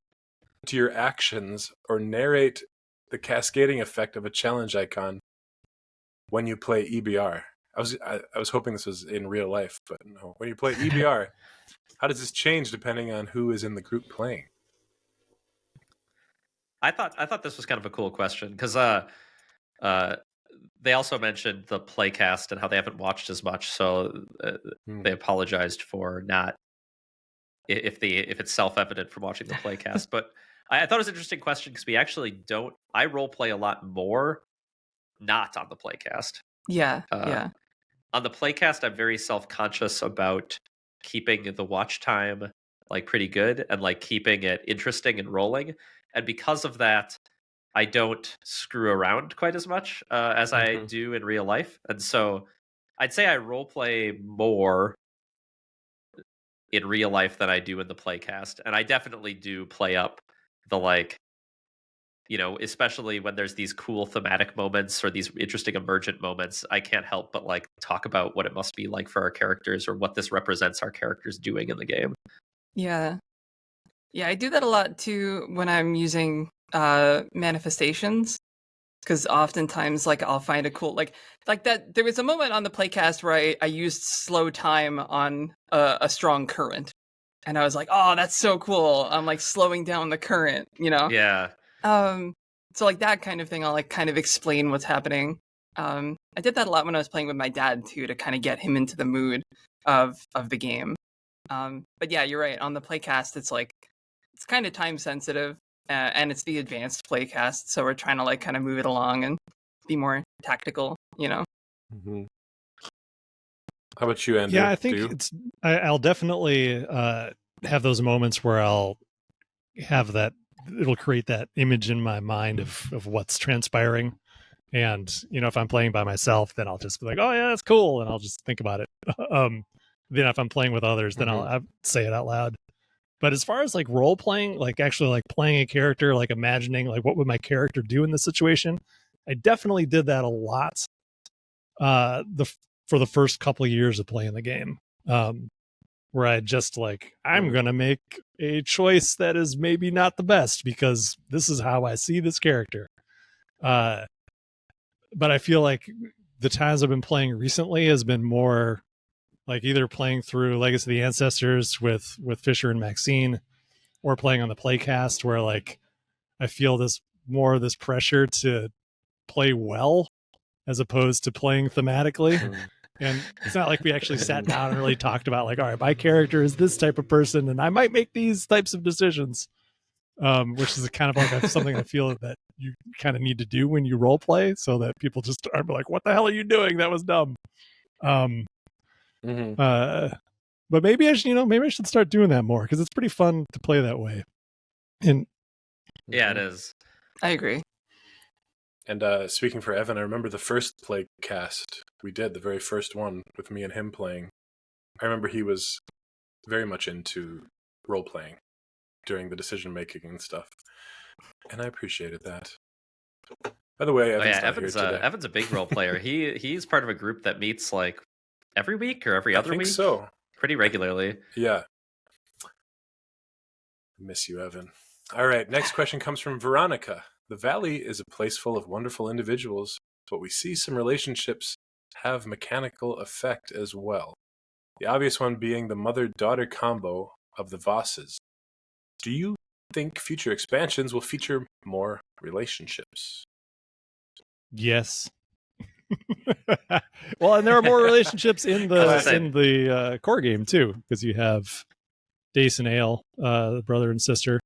to your actions or narrate the cascading effect of a challenge icon when you play EBR. I was hoping this was in real life, but no. When you play EBR, how does this change depending on who is in the group playing? I thought this was kind of a cool question because they also mentioned the playcast and how they haven't watched as much, so they apologized for not if it's self-evident from watching the playcast. But I thought it was an interesting question because we actually don't. I role play a lot more not on the playcast. Yeah. Yeah. On the playcast, I'm very self-conscious about keeping the watch time like pretty good and like keeping it interesting and rolling. And because of that, I don't screw around quite as much as I do in real life. And so I'd say I roleplay more in real life than I do in the playcast. And I definitely do play up the like, you know, especially when there's these cool thematic moments or these interesting emergent moments, I can't help but like talk about what it must be like for our characters or what this represents our characters doing in the game. Yeah. Yeah, I do that a lot too when I'm using manifestations, because oftentimes like I'll find a cool like that. There was a moment on the playcast where I used slow time on a strong current, and I was like, oh, that's so cool. I'm like slowing down the current, you know? Yeah. So like that kind of thing, I'll like kind of explain what's happening. I did that a lot when I was playing with my dad too, to kind of get him into the mood of the game. But yeah, you're right. On the playcast, it's like it's kind of time sensitive, and it's the advanced playcast, so we're trying to like kind of move it along and be more tactical, you know. Mm-hmm. How about you, Andrew? Yeah, I think I'll definitely have those moments where I'll have that. It'll create that image in my mind of what's transpiring. And, you know, if I'm playing by myself, then I'll just be like, oh yeah, that's cool. And I'll just think about it. Then if I'm playing with others, then I'll say it out loud. But as far as like role playing, like actually like playing a character, like imagining like what would my character do in this situation, I definitely did that a lot for the first couple of years of playing the game. Where I just like, I'm going to make a choice that is maybe not the best because this is how I see this character. But I feel like the times I've been playing recently has been more like either playing through Legacy of the Ancestors with Fisher and Maxine, or playing on the playcast where like I feel this pressure to play well as opposed to playing thematically. And it's not like we actually sat down and really talked about like, all right, my character is this type of person and I might make these types of decisions, which is kind of like something I feel that you kind of need to do when you role play so that people just aren't like, what the hell are you doing? That was dumb. But maybe I should start doing that more because it's pretty fun to play that way. And yeah, it is. I agree. And speaking for Evan, I remember the first play cast we did, the very first one with me and him playing. I remember he was very much into role playing during the decision making and stuff, and I appreciated that. By the way, Evan's not here today. Evan's a big role player. He's part of a group that meets like every week or every other I think week. so. Pretty regularly. Yeah. Miss you, Evan. All right. Next question comes from Veronica. The Valley is a place full of wonderful individuals, but we see some relationships have mechanical effect as well. The obvious one being the mother-daughter combo of the Vosses. Do you think future expansions will feature more relationships? Yes. Well, and there are more relationships in the core game too, because you have Dace and Ale, the brother and sister.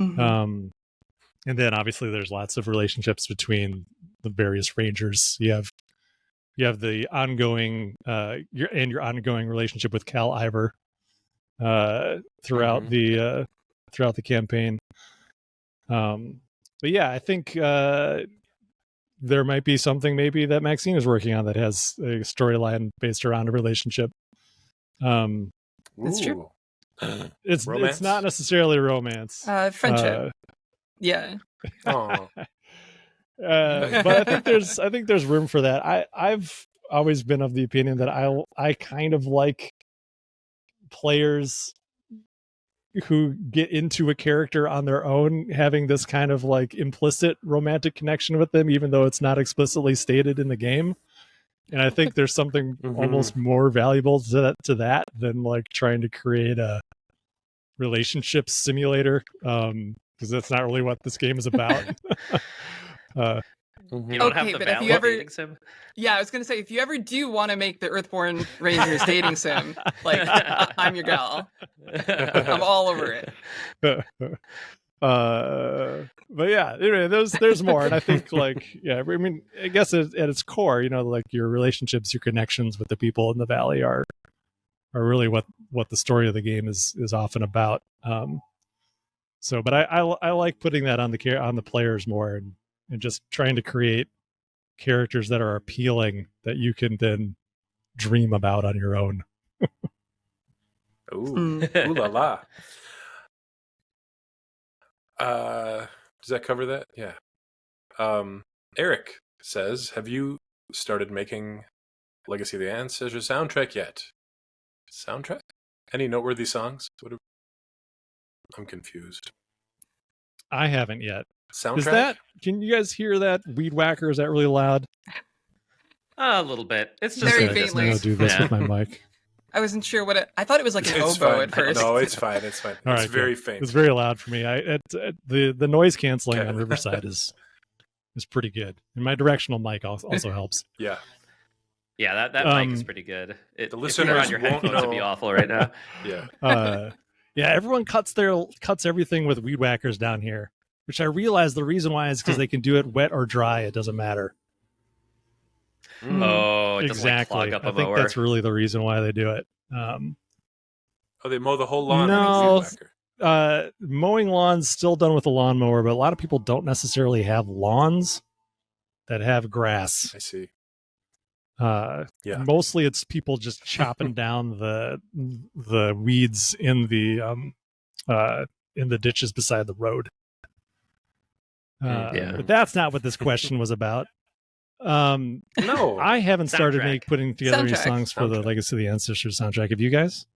Mhm. And then obviously there's lots of relationships between the various rangers. You have the ongoing your ongoing relationship with Cal Ivor throughout the campaign. But yeah, I think there might be something maybe that Maxine is working on that has a storyline based around a relationship. That's true. It's not necessarily romance. Friendship. Yeah. Oh. But I think there's room for that. I've always been of the opinion that I kind of like players who get into a character on their own having this kind of like implicit romantic connection with them, even though it's not explicitly stated in the game. And I think there's something almost more valuable to that than like trying to create a relationship simulator, because that's not really what this game is about. You don't have the but if you Valley ever, dating sim? yeah, I was gonna say if you ever do want to make the Earthborne Rangers dating sim, like I'm your gal. I'm all over it. But yeah, anyway, there's more, and I think like I mean, I guess at its core, like your relationships, your connections with the people in the Valley are really what the story of the game is often about. So, but I like putting that on the players more, and just trying to create characters that are appealing that you can then dream about on your own. Ooh la la. Does that cover that? Yeah. Eric says, have you started making Legacy of the Ancestors soundtrack yet? Soundtrack? Any noteworthy songs? I'm confused. I haven't yet. Soundtrack? Can you guys hear that weed whacker? Is that really loud? A little bit. It's just Very I'm faintly. gonna do this with my mic. I wasn't sure what I thought it was like an oboe at first. No, it's fine. It's fine. All It's right, very good. faint. It's very loud for me. The noise canceling Okay. on Riverside is pretty good, and my directional mic also helps. Yeah. Yeah, that mic is pretty good. The If you were listeners on your won't headphones, it'd be know. awful right now. Yeah. Yeah, everyone cuts everything with weed whackers down here, which I realize the reason why is because they can do it wet or dry. It doesn't matter. Oh, it doesn't Exactly. like, clog up I a think mower. that's really the reason why they do it. Oh, they mow the whole lawn No. with a weed whacker. Mowing lawns still done with a lawnmower, but a lot of people don't necessarily have lawns that have grass. I see. Yeah. Mostly it's people just chopping down the weeds in the ditches beside the road. Yeah. But that's not what this question was about. No. I haven't started Soundtrack. putting together any Soundtrack. songs for the Soundtrack. Legacy of the Ancestors soundtrack. Have you guys?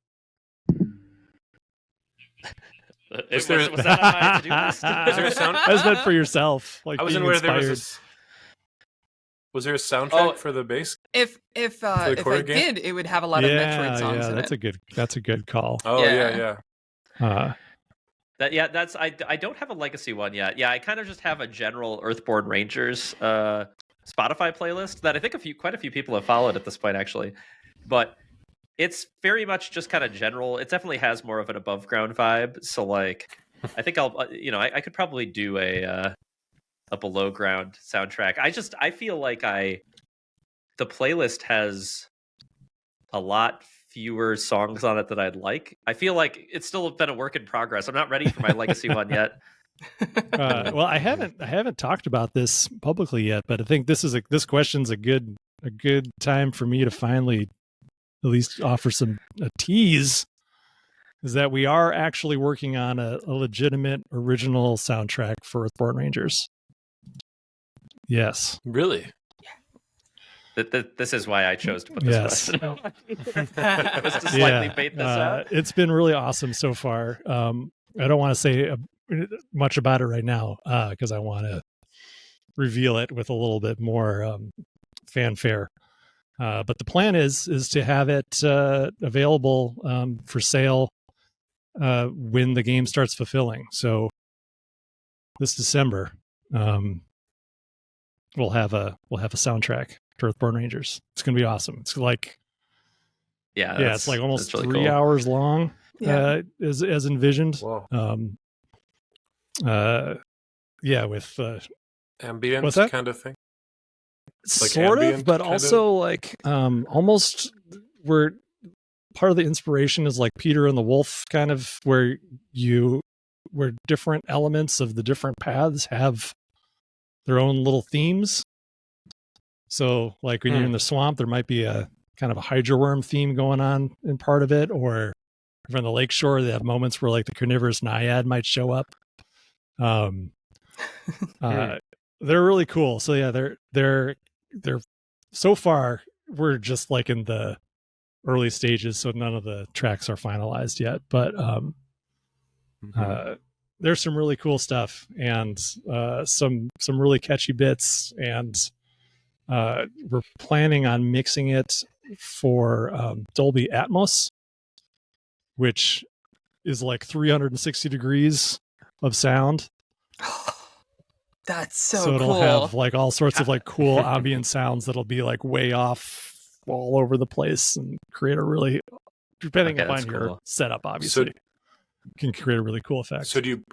Was that on my to-do list? Is there a sound? I was meant for yourself. Like I wasn't being aware there inspired. was Was there a soundtrack for the base? If I quarter game? did, it would have a lot of Metroid songs in it. That's a good call. Oh Yeah. yeah. That's I don't have a legacy one yet. Yeah, I kind of just have a general Earthborne Rangers Spotify playlist that I think quite a few people have followed at this point actually. But it's very much just kind of general. It definitely has more of an above ground vibe. So like I think I'll I could probably do a below ground soundtrack. I feel like the playlist has a lot fewer songs on it that I'd like. I feel like it's still been a work in progress. I'm not ready for my legacy one yet. Well, I haven't talked about this publicly yet, but I think this question's a good time for me to finally at least offer a tease. Is that we are actually working on a legitimate original soundtrack for Earthborne Rangers. Yes. Really? This is why I chose to put Yes. this question. It was to slightly bait this out. It's been really awesome so far. I don't want to say much about it right now because I want to reveal it with a little bit more fanfare. But the plan is to have it available for sale when the game starts fulfilling. So this December, we'll have a soundtrack to Earthborne Rangers. It's going to be awesome. It's like it's like almost really 3 cool. hours long, as envisioned. Wow. With Ambient what's that? kind of thing. Like sort of, ambient but kind also like almost where part of the inspiration is like Peter and the Wolf, kind of where different elements of the different paths have their own little themes. So like when you're in the swamp, there might be a kind of a hydra worm theme going on in part of it, or from the lakeshore, they have moments where like the carnivorous naiad might show up. They're really cool. So yeah, they're so far we're just like in the early stages, so none of the tracks are finalized yet, but there's some really cool stuff and some really catchy bits, and we're planning on mixing it for Dolby Atmos, which is like 360 degrees of sound. That's so So it'll cool. have like all sorts of like cool ambient sounds that'll be like way off all over the place and create a really, depending upon your setup, obviously, can create a really cool effect. So do you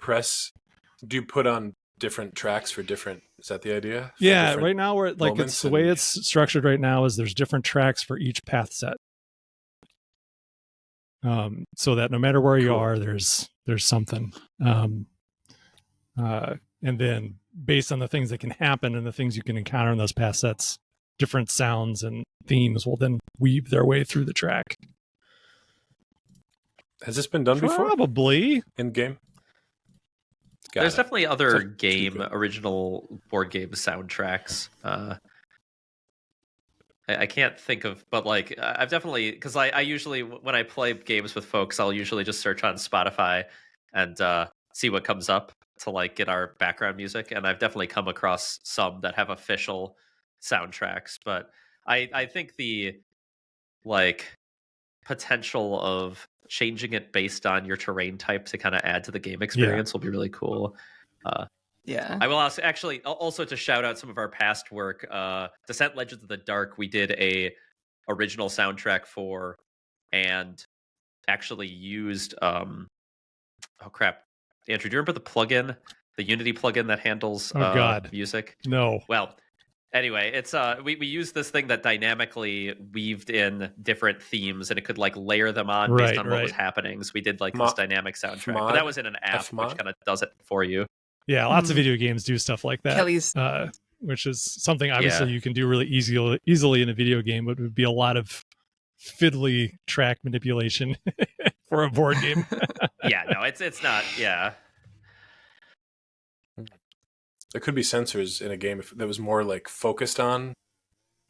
put on different tracks for different, is that the idea? Yeah, right now we're like, it's the way it's structured right now is there's different tracks for each path set. So that no matter where you are, there's something. And then based on the things that can happen and the things you can encounter in those path sets, different sounds and themes will then weave their way through the track. Has this been done before? Probably. In game? There's definitely other original board game soundtracks. I can't think of, but like I've definitely, because I usually, when I play games with folks, I'll usually just search on Spotify and see what comes up to like get our background music, and I've definitely come across some that have official soundtracks, but I think the like potential of changing it based on your terrain type to kind of add to the game experience will be really cool. I will also to shout out some of our past work. Descent Legends of the Dark, we did a original soundtrack for, and actually used Andrew, do you remember the plugin, the Unity plugin that handles music? No. Well, anyway, it's we used this thing that dynamically weaved in different themes, and it could like layer them on based on what was happening. So we did like this dynamic soundtrack, but that was in an app which kind of does it for you. Yeah, lots of video games do stuff like that. Kelly's, which is something obviously you can do really easily in a video game, but it would be a lot of fiddly track manipulation for a board game. It's not. Yeah, there could be sensors in a game if that was more like focused on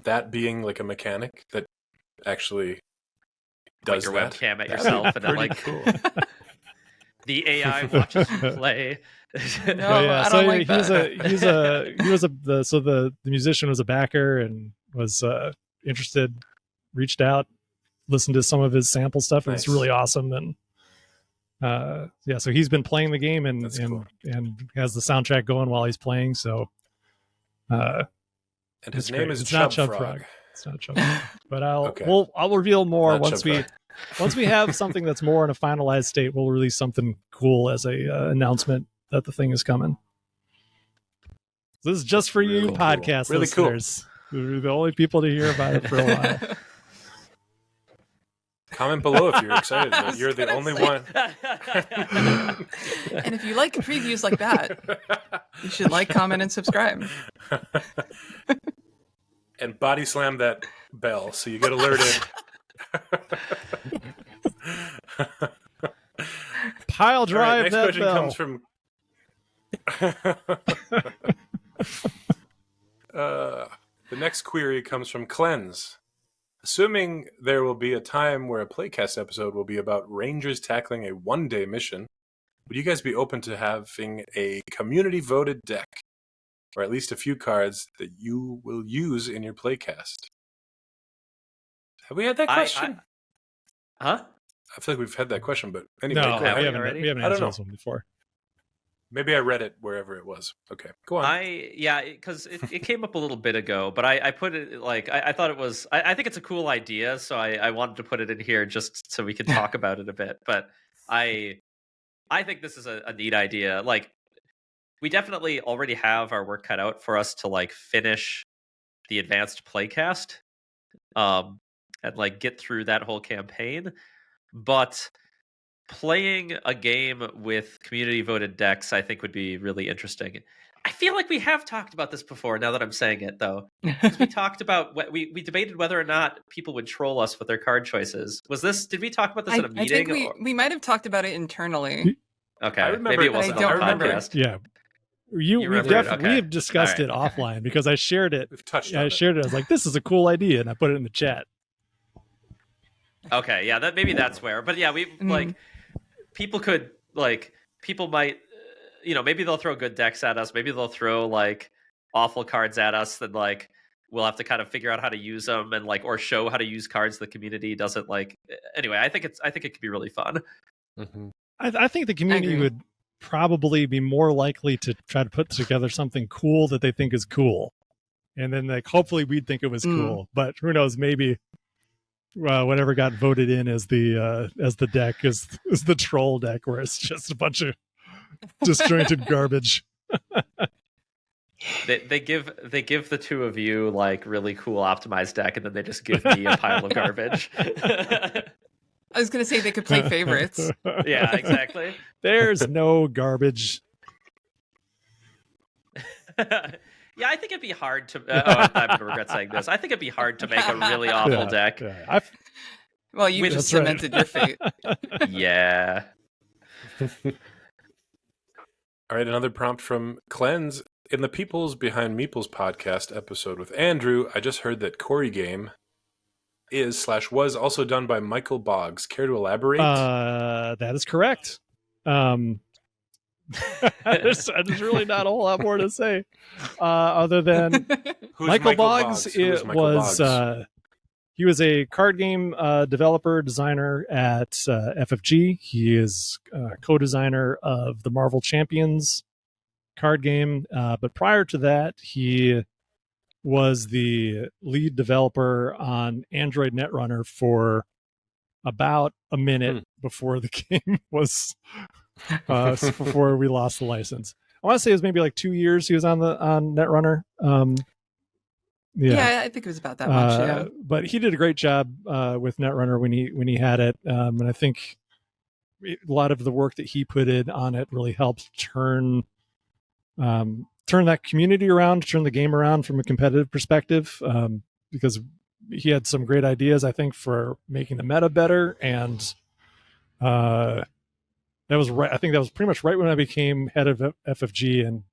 that being like a mechanic that actually does your that. webcam at yourself, and then like cool. The AI watches you play. I don't like that. The musician was a backer and was interested, reached out, listened to some of his sample stuff. Nice. It was really awesome. And so he's been playing the game and has the soundtrack going while he's playing. So and his name is Chub Frog. It's not Chub Frog. But I'll reveal more once we have something that's more in a finalized state. We'll release something cool as a announcement that the thing is coming. This is just for you, podcast listeners. We're the only people to hear about it for a while. Comment below if you're excited. You're the only one. And if you like previews like that, you should like, comment, and subscribe. And body slam that bell so you get alerted. Pile drive next question bell. Comes from The next query comes from Cleanse. Assuming there will be a time where a playcast episode will be about Rangers tackling a one-day mission, would you guys be open to having a community-voted deck, or at least a few cards that you will use in your playcast? Have we had that question? Huh? I feel like we've had that question, but anyway, No, go ahead. we already? haven't I don't answered know. this one before. Maybe I read it wherever it was. Okay, go on. Because it came up a little bit ago, but I put it like I thought it was. I think it's a cool idea, so I wanted to put it in here just so we could talk about it a bit. But I think this is a neat idea. Like, we definitely already have our work cut out for us to like finish the advanced playcast, and like get through that whole campaign, but playing a game with community voted decks, I think, would be really interesting. I feel like we have talked about this before. Now that I'm saying it, though, 'cause we talked about we debated whether or not people would troll us with their card choices. Was this? Did we talk about this in a I meeting? think we might have talked about it internally. Okay, I remember- maybe it But I wasn't don't on the remember. podcast. Yeah. You remember it? Okay. We have discussed All right. it offline because I shared it. We've touched Yeah, on I it. shared it. I was like, "This is a cool idea," and I put it in the chat. Okay, yeah, that maybe that's where. But yeah, we like people could like people might maybe they'll throw good decks at us, maybe they'll throw like awful cards at us, then like we'll have to kind of figure out how to use them and like or show how to use cards the community doesn't like. Anyway, I think it could be really fun. Mm-hmm. I think the community agree. would probably be more likely to try to put together something cool that they think is cool, and then like hopefully we'd think it was cool. But who knows? Maybe whatever got voted in as the deck is the troll deck, where it's just a bunch of disjointed garbage. They give the two of you like really cool optimized deck, and then they just give me a pile of garbage. I was going to say they could play favorites. Yeah, exactly. There's no garbage. Yeah, I think it'd be hard to. I'm going to regret saying this. I think it'd be hard to make a really awful deck. Yeah, Well, you With- just That's right. cemented your fate. Yeah. All right, another prompt from Cleanse. In the Peoples Behind Meeples podcast episode with Andrew, I just heard that Corey Game is/was also done by Michael Boggs. Care to elaborate? that is correct. There's really not a whole lot more to say, other than Who's Michael Boggs. Who is Michael Boggs? He was a card game developer designer at FFG. He is co-designer of the Marvel Champions card game, but prior to that, he was the lead developer on Android Netrunner for about a minute before the game was before we lost the license. I want to say it was maybe like 2 years he was on Netrunner. Yeah, I think it was about that much. Yeah. But he did a great job with Netrunner when he had it, and I think a lot of the work that he put in on it really helped turn that community around, turn the game around from a competitive perspective, because he had some great ideas, I think, for making the meta better, and that was right. I think that was pretty much right when I became head of FFG, and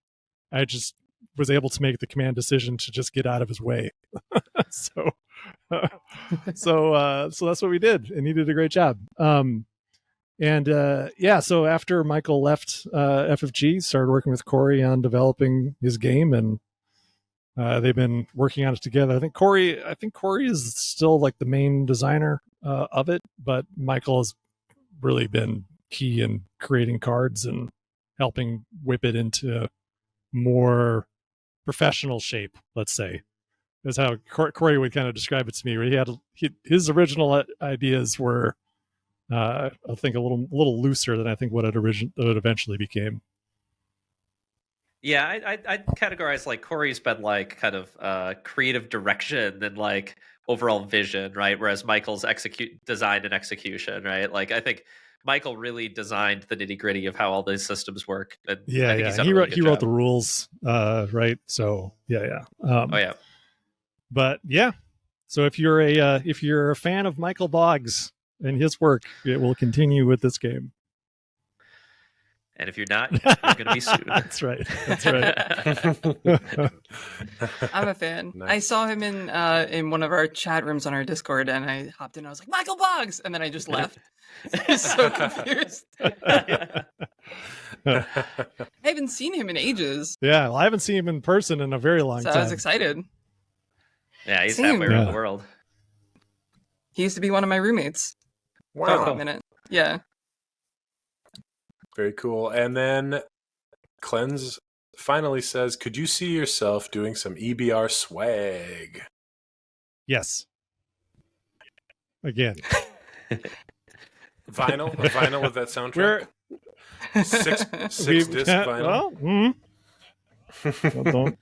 I just was able to make the command decision to just get out of his way. So that's what we did, and he did a great job. So after Michael left FFG, started working with Corey on developing his game, and they've been working on it together. I think Corey is still like the main designer of it, but Michael has really been key in creating cards and helping whip it into more professional shape, let's say. That's how Corey would kind of describe it to me, where his original ideas were I think a little looser than I think what it eventually became. Yeah, I'd categorize like Corey's been like kind of creative direction and like overall vision, right? Whereas Michael's design and execution, right? Like I think Michael really designed the nitty gritty of how all these systems work. And I think he's done a really good He wrote job. the rules, right? So yeah. Oh yeah. But yeah, so if you're a fan of Michael Boggs and his work, it will continue with this game. And if you're not, you're going to be sued. That's right. That's right. I'm a fan. Nice. I saw him in one of our chat rooms on our Discord, and I hopped in. I was like, Michael Boggs, and then I just left. I was so confused. I haven't seen him in ages, Yeah, well, I haven't seen him in person in a very long so time. I was excited. Yeah, he's Same. halfway around Yeah. the world. He used to be one of my roommates for a Wow. hot minute. Yeah. Very cool. And then Cleanse finally says, could you see yourself doing some EBR swag? Yes. Again, Vinyl? A vinyl with that soundtrack? we're Six we- disc vinyl?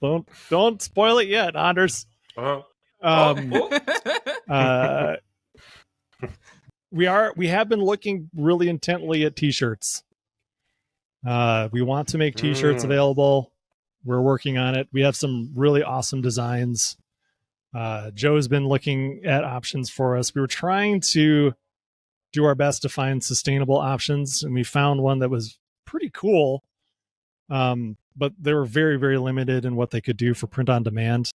Well, don't spoil it yet, Anders. Oh. We have been looking really intently at t-shirts. We want to make t-shirts available. We're working on it. We have some really awesome designs. Joe's been looking at options for us. We were trying to do our best to find sustainable options, and we found one that was pretty cool. But they were very, very limited in what they could do for print on demand.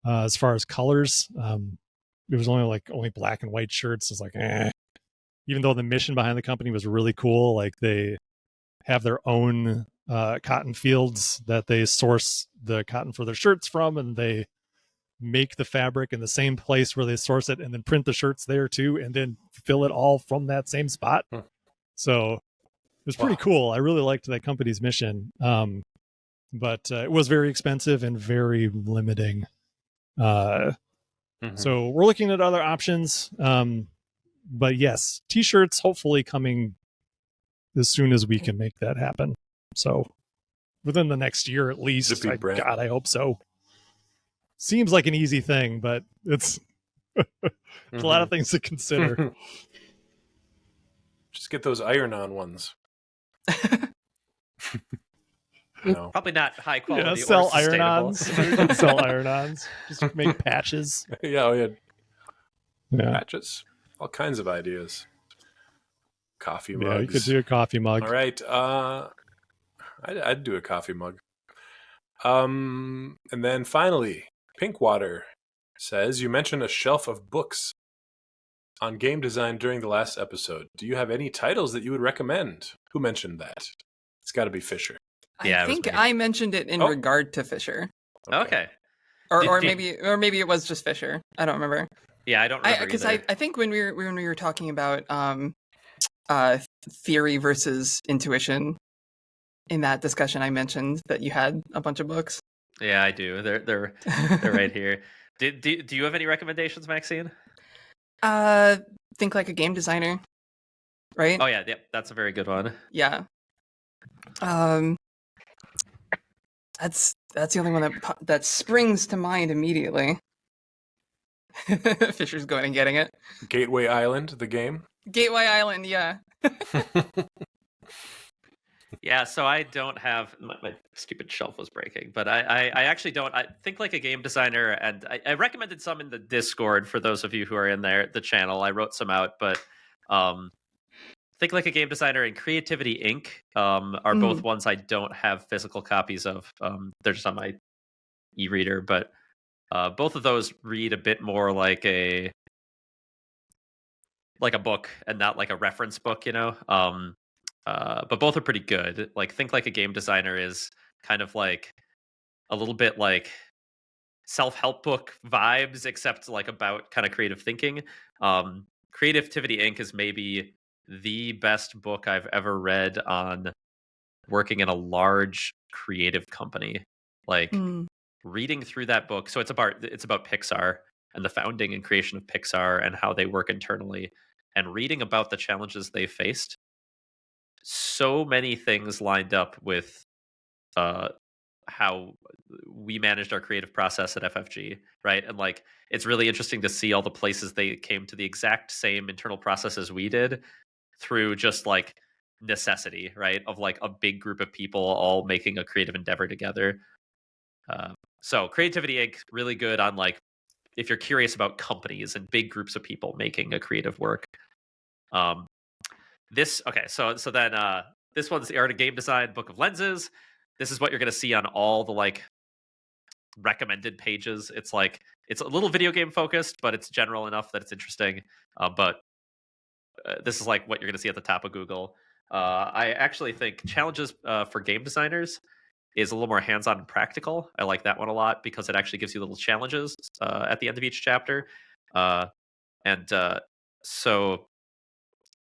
As far as colors, it was only black and white shirts. It's like, even though the mission behind the company was really cool, like they have their own cotton fields that they source the cotton for their shirts from, and they make the fabric in the same place where they source it and then print the shirts there too, and then fill it all from that same spot. So it was pretty cool. I really liked that company's mission. But it was very expensive and very limiting. So we're looking at other options. But yes, t-shirts hopefully coming as soon as we can make that happen. So within the next year at least. God, I hope so. Seems like an easy thing, but it's a lot of things to consider. Just get those iron-on ones. No. Probably not high quality. Yeah, or sell sustainable. iron-ons. Sell iron-ons. Just make patches. Yeah, we had Yeah. patches. All kinds of ideas. Coffee mugs. Yeah, you could do a coffee mug. All right. I'd do a coffee mug. And then finally, Pinkwater says, you mentioned a shelf of books on game design during the last episode. Do you have any titles that you would recommend? Who mentioned that? It's got to be Fisher. Yeah, I it was think me. I mentioned it in regard to Fisher, Okay. or Did- maybe it was just Fisher. I don't remember. Yeah, I don't remember Because either. I think when we were talking about theory versus intuition in that discussion, I mentioned that you had a bunch of books. Yeah, I do. They're right here. Do you have any recommendations, Maxine? Think like a game designer, right? Oh yeah, that's a very good one. Yeah. That's the only one that springs to mind immediately. Fisher's going and getting it. Gateway Island, the game. Gateway Island, yeah. Yeah, so I don't have my stupid shelf was breaking, but I actually don't. I think like a game designer, and I recommended some in the Discord for those of you who are in the channel. I wrote some out, but think like a game designer and Creativity Inc. Are both ones I don't have physical copies of. They're just on my e-reader, but both of those read a bit more like a book and not like a reference book, you know. But both are pretty good. Like Think Like a Game Designer is kind of like a little bit like self-help book vibes, except like about kind of creative thinking. Creativity Inc. is maybe the best book I've ever read on working in a large creative company. Like reading through that book. So it's about Pixar and the founding and creation of Pixar and how they work internally, and reading about the challenges they faced. So many things lined up with how we managed our creative process at FFG, right? And like it's really interesting to see all the places they came to the exact same internal processes we did through just like necessity, right? Of like a big group of people all making a creative endeavor together. So Creativity Inc. really good on like if you're curious about companies and big groups of people making a creative work. So then this one's the Art of Game Design Book of Lenses. This is what you're going to see on all the like recommended pages. It's like it's a little video game focused, but it's general enough that it's interesting. But this is like what you're going to see at the top of Google. I actually think challenges for game designers is a little more hands-on and practical. I like that one a lot because it actually gives you little challenges at the end of each chapter. So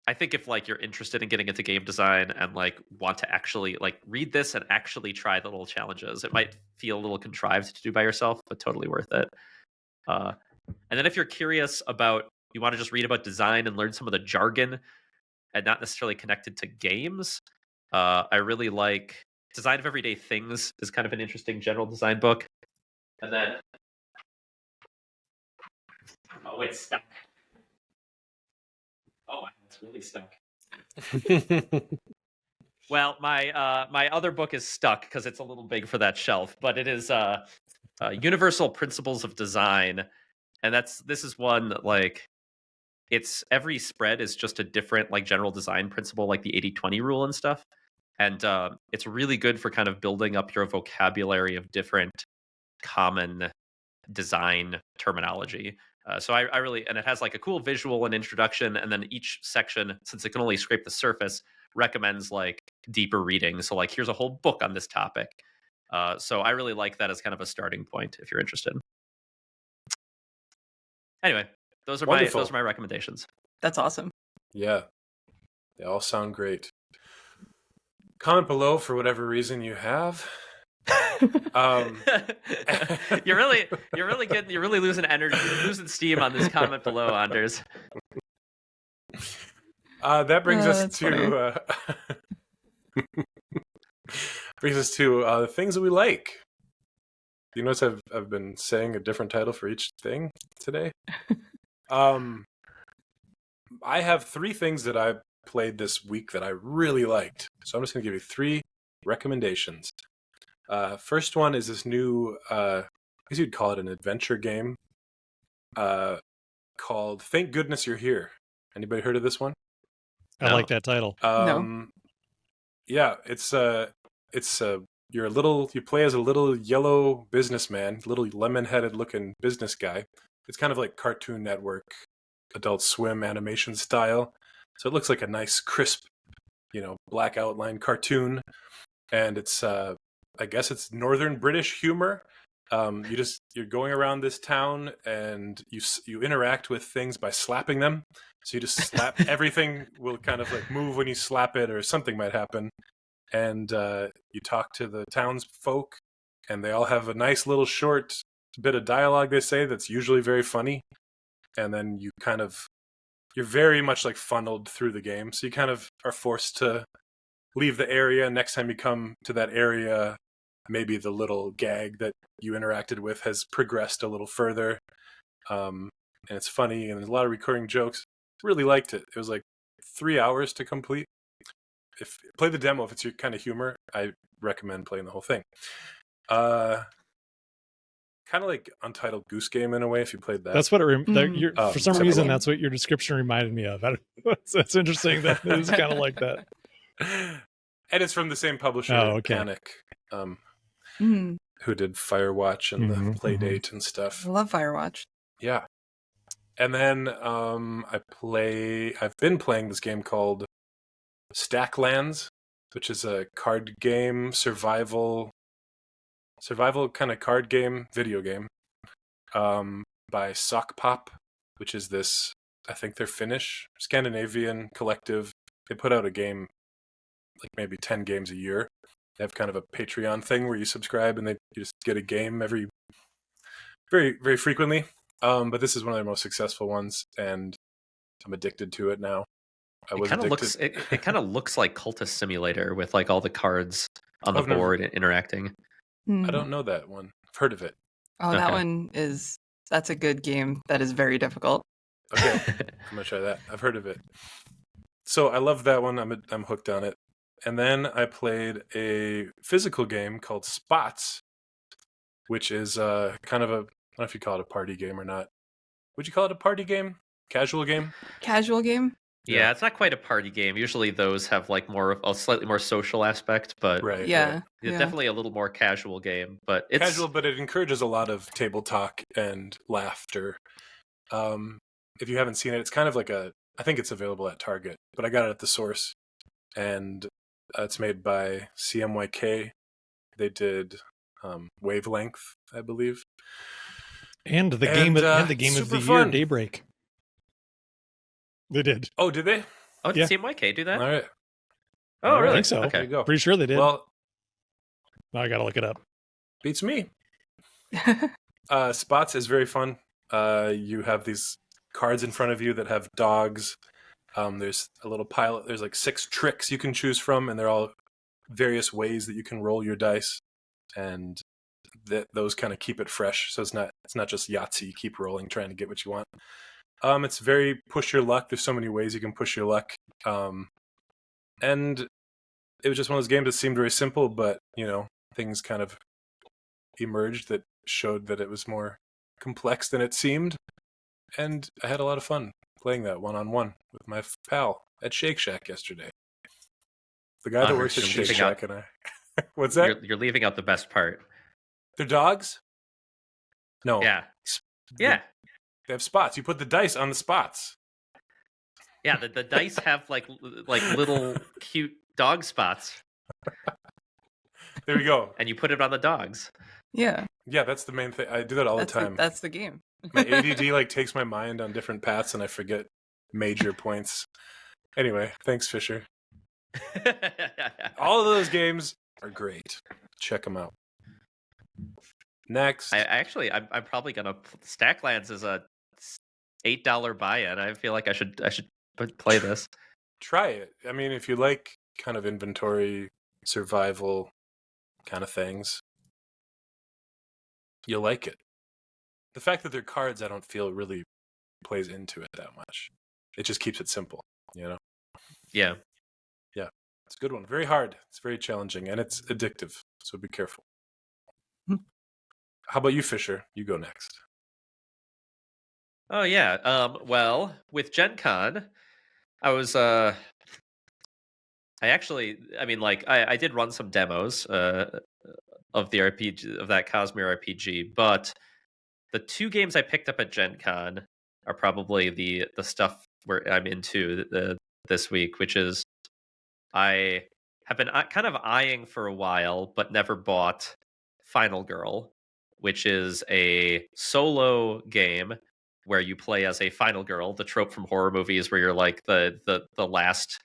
I think if like you're interested in getting into game design and like want to actually like read this and actually try the little challenges, it might feel a little contrived to do by yourself, but totally worth it. And then if you're curious about, you want to just read about design and learn some of the jargon and not necessarily connected to games, I really like Design of Everyday Things is kind of an interesting general design book. And then, oh, it's stuck. Oh, it's really stuck. Well, my other book is stuck because it's a little big for that shelf, but it is Universal Principles of Design, and this is one like it's every spread is just a different like general design principle, like the 80-20 rule and stuff, and it's really good for kind of building up your vocabulary of different common design terminology. So I really, and it has like a cool visual and introduction, and then each section, since it can only scrape the surface, recommends like deeper reading. So like, here's a whole book on this topic. So I really like that as kind of a starting point if you're interested. Anyway, those are my recommendations. That's awesome. Yeah, they all sound great. Comment below for whatever reason you have. You're really losing energy, you're losing steam on this comment below, Anders. That brings us to the things that we like. You notice I've been saying a different title for each thing today. I have 3 things that I played this week that I really liked, so I'm just going to give you 3 recommendations. First one is this new, I guess you'd call it an adventure game, called Thank Goodness You're Here. Anybody heard of this one? I like that title. No. Yeah, you play as a little yellow businessman, little lemon-headed looking business guy. It's kind of like Cartoon Network, Adult Swim animation style. So it looks like a nice, crisp, black outline cartoon. And it's, I guess it's Northern British humor. You're going around this town and you interact with things by slapping them. So you just slap, everything will kind of like move when you slap it, or something might happen. And you talk to the townsfolk, and they all have a nice little short bit of dialogue they say that's usually very funny. And then you're very much like funneled through the game. So you kind of are forced to leave the area. Next time you come to that area, maybe the little gag that you interacted with has progressed a little further. And it's funny, and there's a lot of recurring jokes. Really liked it. It was like 3 hours to complete. Play the demo if it's your kind of humor. I recommend playing the whole thing. Kind of like Untitled Goose Game in a way, if you played that. That's what for some reason, that's what your description reminded me of. That's interesting that it was kind of like that. And it's from the same publisher, Panic, who did Firewatch and the Playdate and stuff. I love Firewatch. Yeah. And then I've been playing this game called Stacklands, which is a card game, survival kind of card game, video game, by Sock Pop, which is this, I think they're Finnish, Scandinavian collective. They put out a game, like maybe 10 games a year. They have kind of a Patreon thing where you subscribe and you just get a game very, very frequently. But this is one of their most successful ones, and I'm addicted to it now. It kind of looks like Cultist Simulator with like all the cards on the board and interacting. I don't know that one. I've heard of it. Oh, Okay. that one that's a good game. That is very difficult. Okay, I'm gonna try that. I've heard of it. So I love that one. I'm hooked on it. And then I played a physical game called Spots, which is kind of I don't know if you call it a party game or not. Would you call it a party game? Casual game? Casual game? Yeah, it's not quite a party game. Usually those have like more of a slightly more social aspect, but Right. Yeah. it's definitely a little more casual game. But it's Casual, but it encourages a lot of table talk and laughter. If you haven't seen it, it's kind of like I think it's available at Target, but I got it at the source, and it's made by CMYK. They did Wavelength, I believe, And the And, game of the super year, fun. Daybreak. They did. Oh, did they? Oh, did Yeah. CMYK do that? All right. Oh, All right. really? I think so. There Okay. you go. Pretty sure they did. Well, I gotta look it up. beats me. Spots is very fun. You have these cards in front of you that have dogs. There's a little pile. There's like 6 tricks you can choose from, and they're all various ways that you can roll your dice, and those kind of keep it fresh. So it's not just Yahtzee. You keep rolling, trying to get what you want. It's very push your luck. There's so many ways you can push your luck. And it was just one of those games that seemed very simple, but things kind of emerged that showed that it was more complex than it seemed. And I had a lot of fun playing that one-on-one with my pal at Shake Shack yesterday. The guy that You're works at Shake leaving Shack and I. What's that? You're leaving out the best part. They're dogs? No. Yeah. Sp- Yeah. They have spots. You put the dice on the spots. Yeah, the dice have like little cute dog spots, There we go. and you put it on the dogs. Yeah. Yeah, that's the main thing. I do that all the time. That's the game. My ADD takes my mind on different paths, and I forget major points. Anyway, thanks, Fisher. All of those games are great. Check them out. Next. I'm probably gonna Stacklands is a $8 buy-in. I feel like I should play this. Try it. I mean, if you like kind of inventory, survival kind of things, you'll like it. The fact that they're cards, I don't feel really plays into it that much. It just keeps it simple, Yeah. It's a good one. Very hard. It's very challenging, and it's addictive, so be careful. How about you, Fisher? You go next. Oh yeah. Well, with Gen Con, I was I did run some demos of the RPG of that Cosmere RPG, but the 2 games I picked up at Gen Con are probably the stuff where I'm into this week, which is I have been kind of eyeing for a while, but never bought Final Girl, which is a solo game where you play as a final girl, the trope from horror movies where you're like the last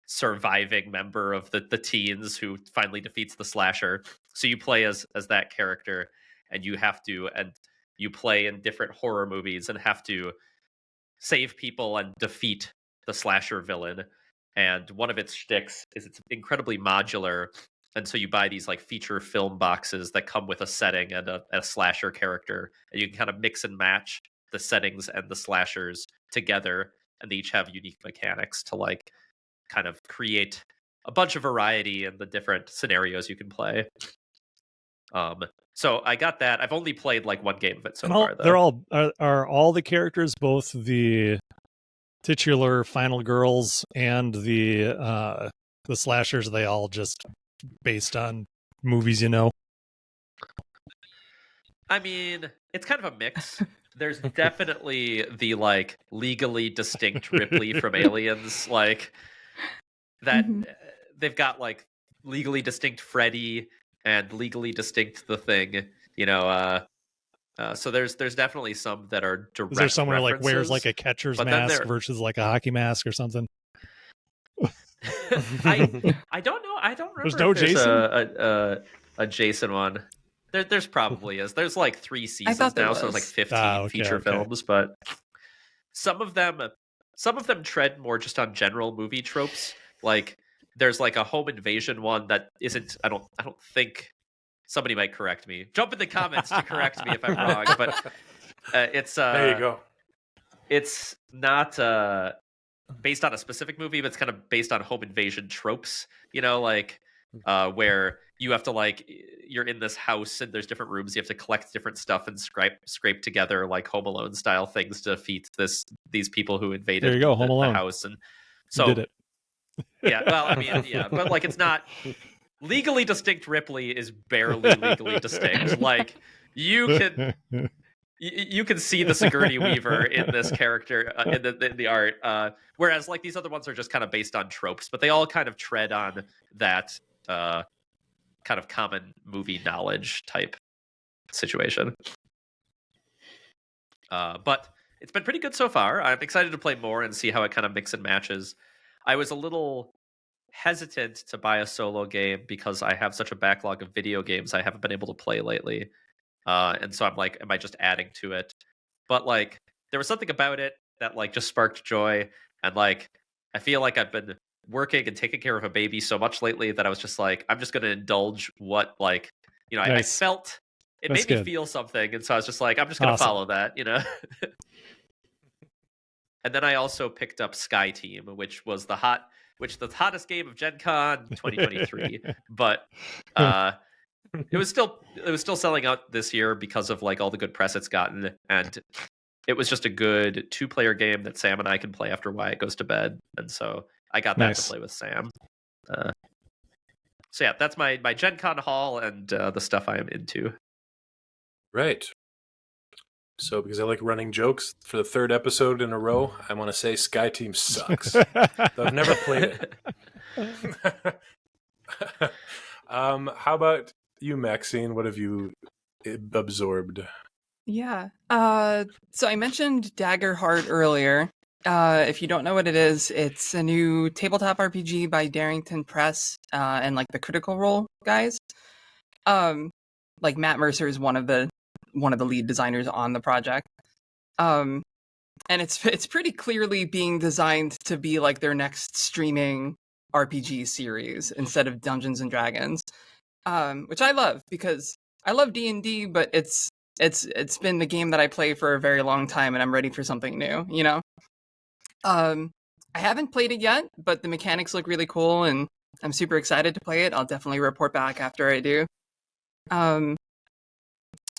surviving member of the teens who finally defeats the slasher. So you play as that character, and you play in different horror movies and have to save people and defeat the slasher villain. And one of its shticks is it's incredibly modular. And so you buy these like feature film boxes that come with a setting and a slasher character, and you can kind of mix and match the settings and the slashers together, and they each have unique mechanics to like kind of create a bunch of variety in the different scenarios you can play. So I got that. I've only played like 1 game of it so far, though. They're all are all the characters, both the titular final girls and the slashers, they all just based on movies, I mean, it's kind of a mix. There's definitely the like legally distinct Ripley from Aliens, like that. They've got like legally distinct Freddy and legally distinct The Thing, so there's definitely some that are direct. Is there someone who like wears references, like a catcher's but then mask versus like a hockey mask or something? I don't know. I don't remember. There's no if Jason? A Jason one. There's probably is. There's like 3 seasons now, there so it's like was. 15 feature films. But some of them tread more just on general movie tropes. Like there's like a home invasion one that isn't. I don't think. Somebody might correct me. Jump in the comments to correct me if I'm wrong. But it's there you go. It's not based on a specific movie, but it's kind of based on home invasion tropes. Where you have to like you're in this house and there's different rooms. You have to collect different stuff and scrape together like Home Alone style things to defeat these people who invaded There you go, Home the Alone. house. And So did it. Yeah, well, I mean, yeah, but like it's not legally distinct. Ripley is barely legally distinct. Like you can you can see the Sigourney Weaver in this character in the art, whereas like these other ones are just kind of based on tropes, but they all kind of tread on that kind of common movie knowledge type situation. But it's been pretty good so far. I'm excited to play more and see how it kind of mix and matches. I was a little hesitant to buy a solo game because I have such a backlog of video games I haven't been able to play lately. And so I'm like, am I just adding to it? But like, there was something about it that like just sparked joy. And like, I feel like I've been working and taking care of a baby so much lately that I was just like, I'm just going to indulge what like, you know, Nice. I felt it That's made me good. feel something. And so I was just like, I'm just going to Awesome. follow that, you know? And then I also picked up Sky Team, which was the hottest game of Gen Con 2023. But it was still selling out this year because of like all the good press it's gotten, and it was just a good 2-player game that Sam and I can play after Wyatt goes to bed, and so I got that Nice. to play with Sam. So yeah, that's my Gen Con haul and the stuff I am into. Right. So, because I like running jokes for the 3rd episode in a row, I want to say Sky Team sucks. Though I've never played it. How about you, Maxine? What have you absorbed? Yeah. So I mentioned Daggerheart earlier. If you don't know what it is, it's a new tabletop RPG by Darrington Press and like the Critical Role guys. Like Matt Mercer is one of the lead designers on the project. And it's pretty clearly being designed to be like their next streaming RPG series instead of Dungeons and Dragons. Which I love because I love D&D, but it's been the game that I play for a very long time, and I'm ready for something new, you know? I haven't played it yet, but the mechanics look really cool, and I'm super excited to play it. I'll definitely report back after I do.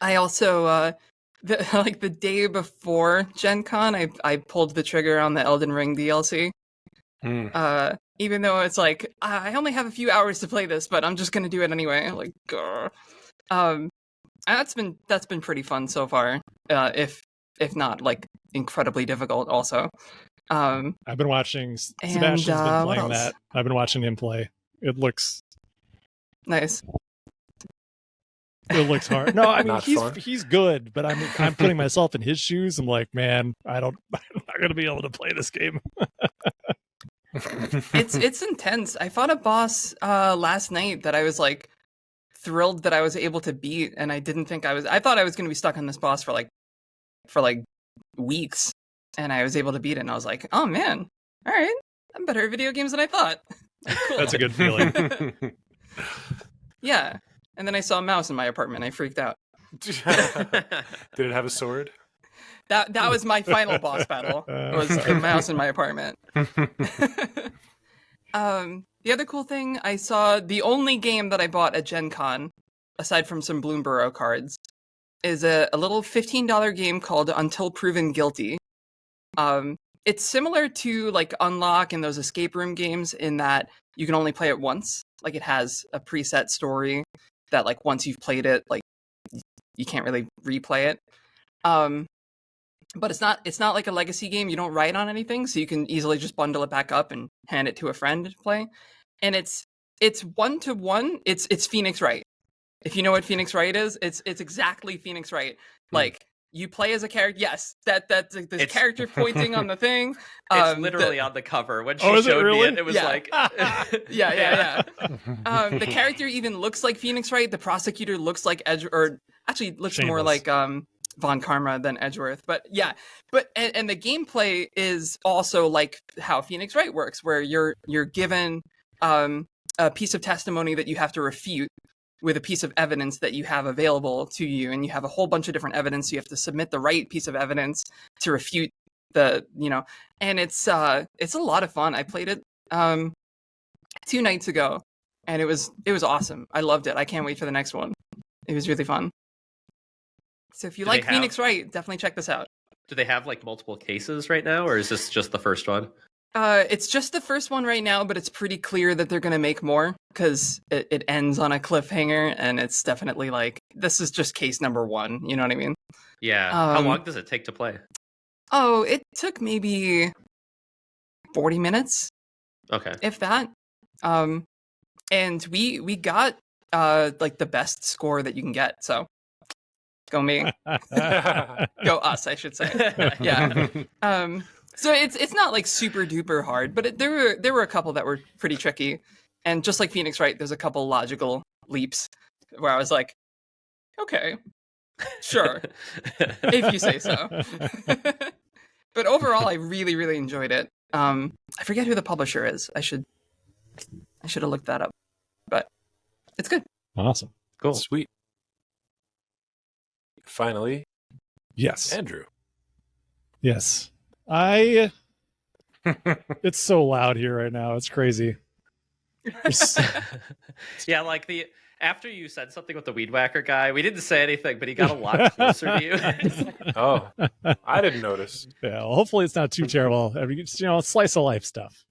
I also, the day before Gen Con, I pulled the trigger on the Elden Ring DLC. Even though it's like, I only have a few hours to play this, but I'm just gonna do it anyway. Like, grr. That's been pretty fun so far. If not like incredibly difficult also. I've been watching Sebastian's been playing that. I've been watching him play. It looks nice. It looks hard. No, I mean Not he's good, but I'm putting myself in his shoes. I'm like, man, I'm not gonna be able to play this game. It's intense. I fought a boss last night that I was like thrilled that I was able to beat, and I didn't think I thought I was going to be stuck on this boss for like weeks, and I was able to beat it, and I was like, oh man, all right, I'm better at video games than I thought. Cool. That's a good feeling. Yeah. And then I saw a mouse in my apartment. I freaked out. Did it have a sword? That was my final boss battle. Was a mouse in my apartment. The other cool thing, I saw the only game that I bought at Gen Con, aside from some Bloomborough cards, is a little $15 game called Until Proven Guilty. It's similar to like Unlock and those escape room games in that you can only play it once. Like it has a preset story that like once you've played it, like you can't really replay it. But it's not like a legacy game. You don't write on anything, so you can easily just bundle it back up and hand it to a friend to play. And it's 1-to-1. It's Phoenix Wright. If you know what Phoenix Wright is, it's exactly Phoenix Wright. Like you play as a character. Yes, that's this character pointing on the thing. It's literally on the cover. When she showed me it was like, yeah. The character even looks like Phoenix Wright. The prosecutor looks like actually looks more like Von Karma than Edgeworth. But yeah, and the gameplay is also like how Phoenix Wright works, where you're given a piece of testimony that you have to refute with a piece of evidence that you have available to you, and you have a whole bunch of different evidence. So you have to submit the right piece of evidence to refute and it's a lot of fun. I played it 2 nights ago, and it was awesome. I loved it. I can't wait for the next one. It was really fun. So if you like Phoenix Wright, definitely check this out. Do they have like multiple cases right now, or is this just the first one? It's just the first one right now, but it's pretty clear that they're going to make more because it ends on a cliffhanger, and it's definitely like, this is just case number 1. You know what I mean? Yeah. How long does it take to play? Oh, it took maybe 40 minutes, Okay. if that. And we got like the best score that you can get. So go me, go us, I should say. Yeah. So it's not like super duper hard, but there were a couple that were pretty tricky, and just like Phoenix Wright, there's a couple logical leaps where I was like, okay, sure, if you say so. But overall, I really really enjoyed it. I forget who the publisher is. I should have looked that up, but it's good. Awesome. Cool. Sweet. Finally, Yes. Andrew. Yes. It's so loud here right now. It's crazy. Yeah, like after you said something with the weed whacker guy, we didn't say anything, but he got a lot closer to you. Oh, I didn't notice. Yeah, well, hopefully it's not too terrible. I mean, it's, slice of life stuff.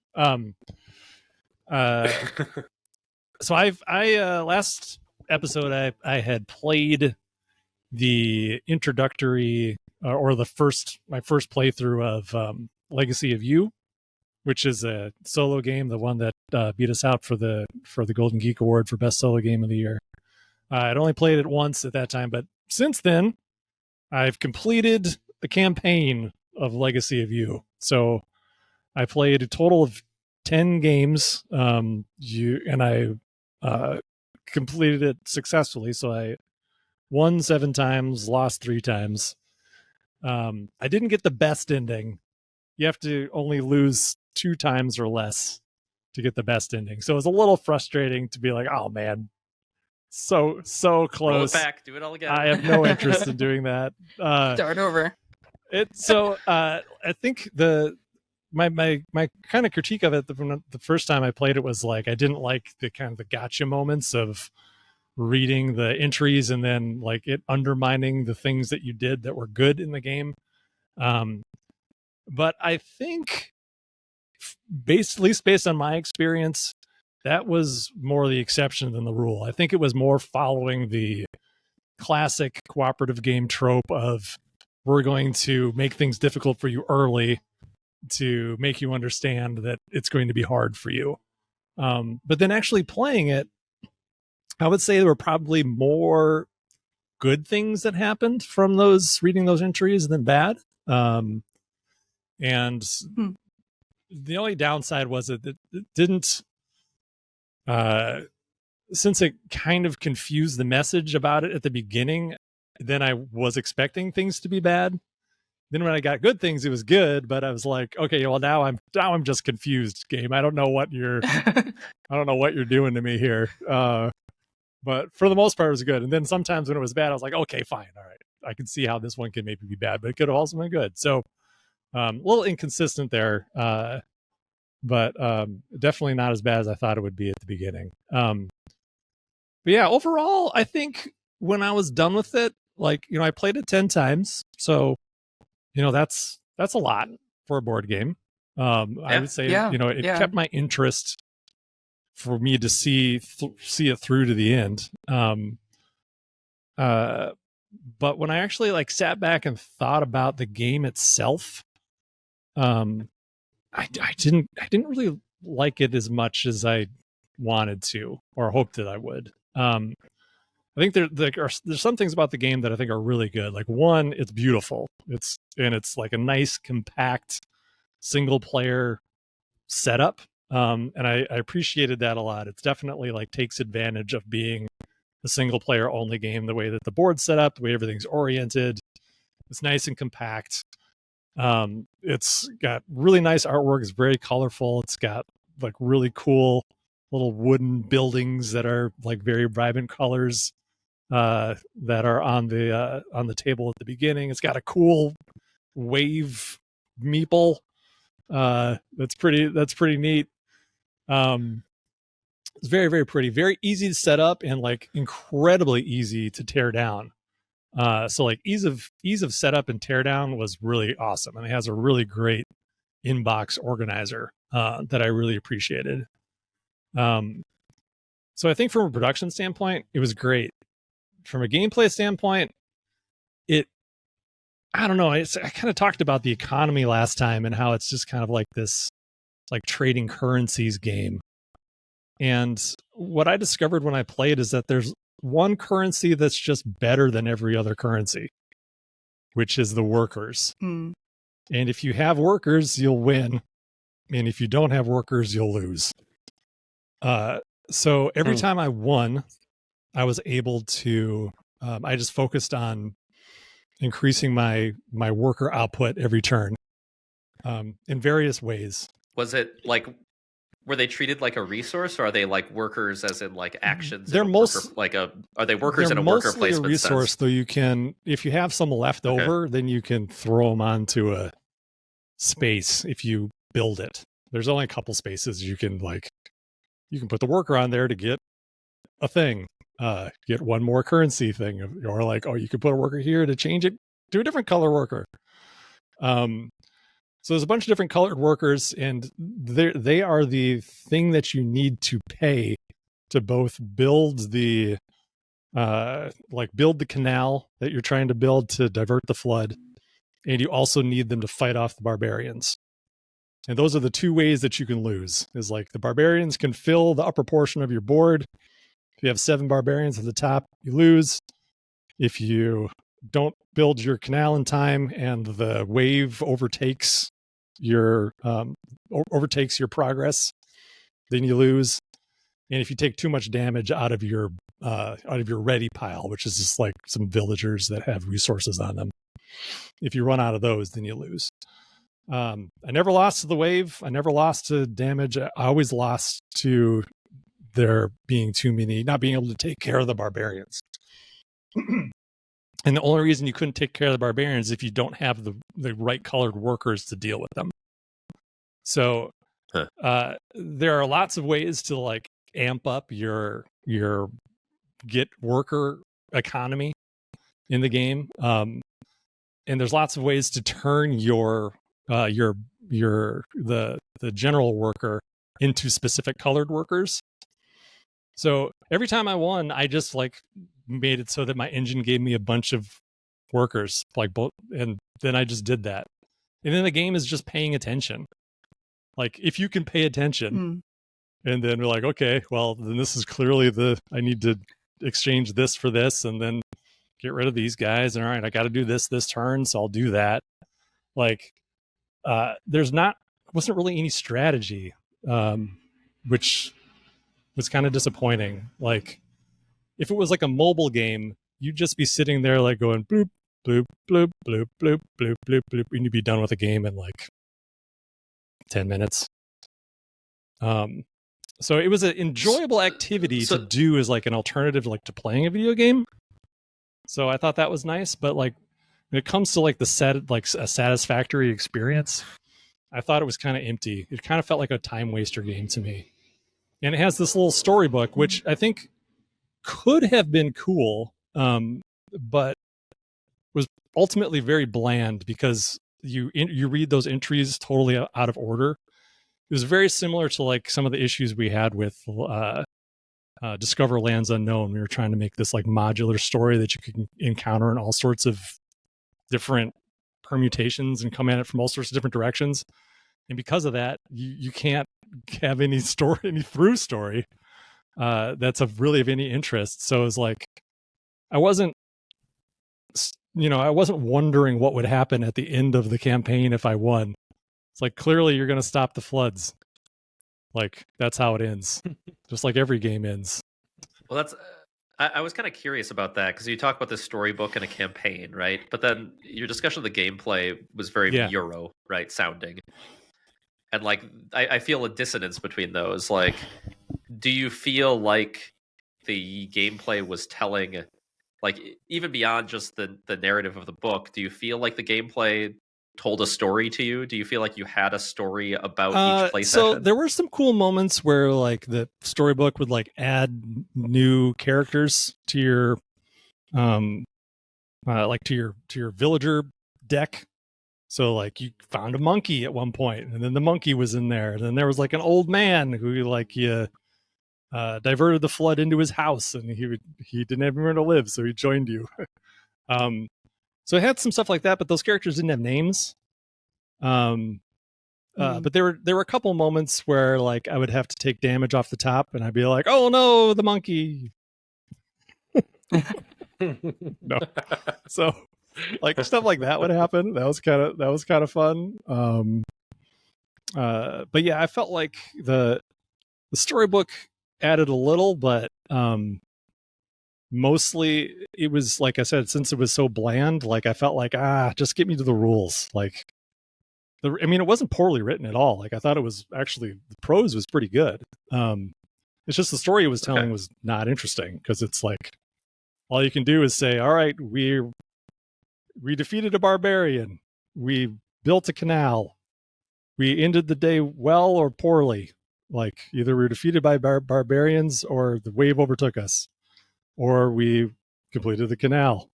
So I last episode I had played the introductory or my first playthrough of Legacy of You, which is a solo game, the one that beat us out for the Golden Geek Award for Best Solo Game of the Year. I'd only played it once at that time, but since then I've completed the campaign of Legacy of You. So I played a total of 10 games. I completed it successfully. So I won 7 times, lost 3 times. I didn't get the best ending. You have to only lose 2 times or less to get the best ending. So it was a little frustrating to be like, oh man, so close. Roll it back, do it all again. I have no interest in doing that. Start over. I think my kind of critique of it from the first time I played it was like I didn't like the kind of the gotcha moments of reading the entries and then like it undermining the things that you did that were good in the game. But I think at least based on my experience, that was more the exception than the rule. I think it was more following the classic cooperative game trope of we're going to make things difficult for you early to make you understand that it's going to be hard for you. But then actually playing it, I would say there were probably more good things that happened from reading those entries than bad. And the only downside was that it didn't, since it kind of confused the message about it at the beginning, then I was expecting things to be bad. Then when I got good things, it was good, but I was like, okay, well now I'm just confused, game. I don't know what you're doing to me here. But for the most part, it was good. And then sometimes when it was bad, I was like, okay, fine, all right, I can see how this one can maybe be bad, but it could have also been good. So a little inconsistent there, but definitely not as bad as I thought it would be at the beginning. But yeah, overall, I think when I was done with it, like, I played it 10 times, so that's a lot for a board game. I would say, it kept my interest for me to see it through to the end. But when I actually like sat back and thought about the game itself, I didn't really like it as much as I wanted to or hoped that I would. I think there's some things about the game that I think are really good. Like, one, it's beautiful. It's like a nice, compact, single player setup. And I appreciated that a lot. It's definitely like takes advantage of being a single player only game, the way that the board's set up, the way everything's oriented. It's nice and compact. It's got really nice artwork. It's very colorful. It's got like really cool little wooden buildings that are like very vibrant colors that are on the table at the beginning. It's got a cool wave meeple that's pretty neat. It's very, very pretty, very easy to set up and like incredibly easy to tear down. So like ease of setup and tear down was really awesome, and it has a really great inbox organizer that I really appreciated. So I think from a production standpoint, it was great. From a gameplay standpoint, I don't know. I kind of talked about the economy last time and how it's just kind of like this, like trading currencies game. And what I discovered when I played is that there's one currency that's just better than every other currency, which is the workers. Mm. And if you have workers, you'll win. And if you don't have workers, you'll lose. So every time I won, I was able to, I just focused on increasing my worker output every turn in various ways. Was it like, were they treated like a resource, or are they like workers as in like actions? They're are they workers in a worker mostly placement a resource, sense? though you can, if you have some left over, then you can throw them onto a space if you build it. There's only a couple spaces you can put the worker on there to get a thing, get one more currency thing, or like, oh, you could put a worker here to change it to a different color worker. So there's a bunch of different colored workers, and they are the thing that you need to pay to both build the build the canal that you're trying to build to divert the flood, and you also need them to fight off the barbarians. And those are the two ways that you can lose. Is like the barbarians can fill the upper portion of your board. If you have 7 barbarians at the top, you lose. If you don't build your canal in time and the wave overtakes your progress, then you lose. And if you take too much damage out of your ready pile, which is just like some villagers that have resources on them, if you run out of those, then you lose. I never lost to the wave. I never lost to damage. I always lost to there being too many, not being able to take care of the barbarians. And the only reason you couldn't take care of the barbarians is if you don't have the right colored workers to deal with them. So there are lots of ways to like amp up your get worker economy in the game. And there's lots of ways to turn the general worker into specific colored workers. So every time I won, I just like made it so that my engine gave me a bunch of workers, like both, and then I just did that. And then the game is just paying attention. Like if you can pay attention, and then we're like, okay, well then this is clearly I need to exchange this for this, and then get rid of these guys. And all right, I got to do this turn, so I'll do that. Like wasn't really any strategy, which was kind of disappointing. Like if it was like a mobile game, you'd just be sitting there like going bloop, bloop, bloop, bloop, bloop, bloop, bloop, bloop, and you'd be done with the game in like 10 minutes. So it was an enjoyable activity to do as like an alternative like to playing a video game. So I thought that was nice, but like when it comes to like a satisfactory experience, I thought it was kind of empty. It kind of felt like a time waster game to me. And it has this little storybook, which I think could have been cool, but was ultimately very bland because you read those entries totally out of order. It was very similar to like some of the issues we had with Discover Lands Unknown. We were trying to make this like modular story that you could encounter in all sorts of different permutations and come at it from all sorts of different directions. And because of that, you can't have any through story that's really of any interest. So it's like I wasn't wondering what would happen at the end of the campaign if I won. It's like clearly you're going to stop the floods. Like that's how it ends, just like every game ends. Well, I was kind of curious about that because you talk about this storybook and a campaign, right? But then your discussion of the gameplay was very Euro, right, sounding. And like I feel a dissonance between those. Like, do you feel like the gameplay was telling, like even beyond just the narrative of the book, do you feel like the gameplay told a story to you? Do you feel like you had a story about each play session? So there were some cool moments where like the storybook would like add new characters to your to your villager deck. So like you found a monkey at one point, and then the monkey was in there, and then there was like an old man who like you diverted the flood into his house, and he didn't have anywhere to live, so he joined you. So it had some stuff like that, but those characters didn't have names. But there were a couple moments where like I would have to take damage off the top, and I'd be like, "Oh no, the monkey!" No, so like stuff like that would happen. That was kind of fun. But yeah, I felt like the storybook added a little, but mostly it was like I said, since it was so bland, like I felt like just get me to the rules. Like, I mean, it wasn't poorly written at all. Like I thought it was actually the prose was pretty good. It's just the story it was telling was not interesting because it's like all you can do is say, all right, we defeated a barbarian, we built a canal, we ended the day well or poorly. Like either we were defeated by barbarians or the wave overtook us, or we completed the canal.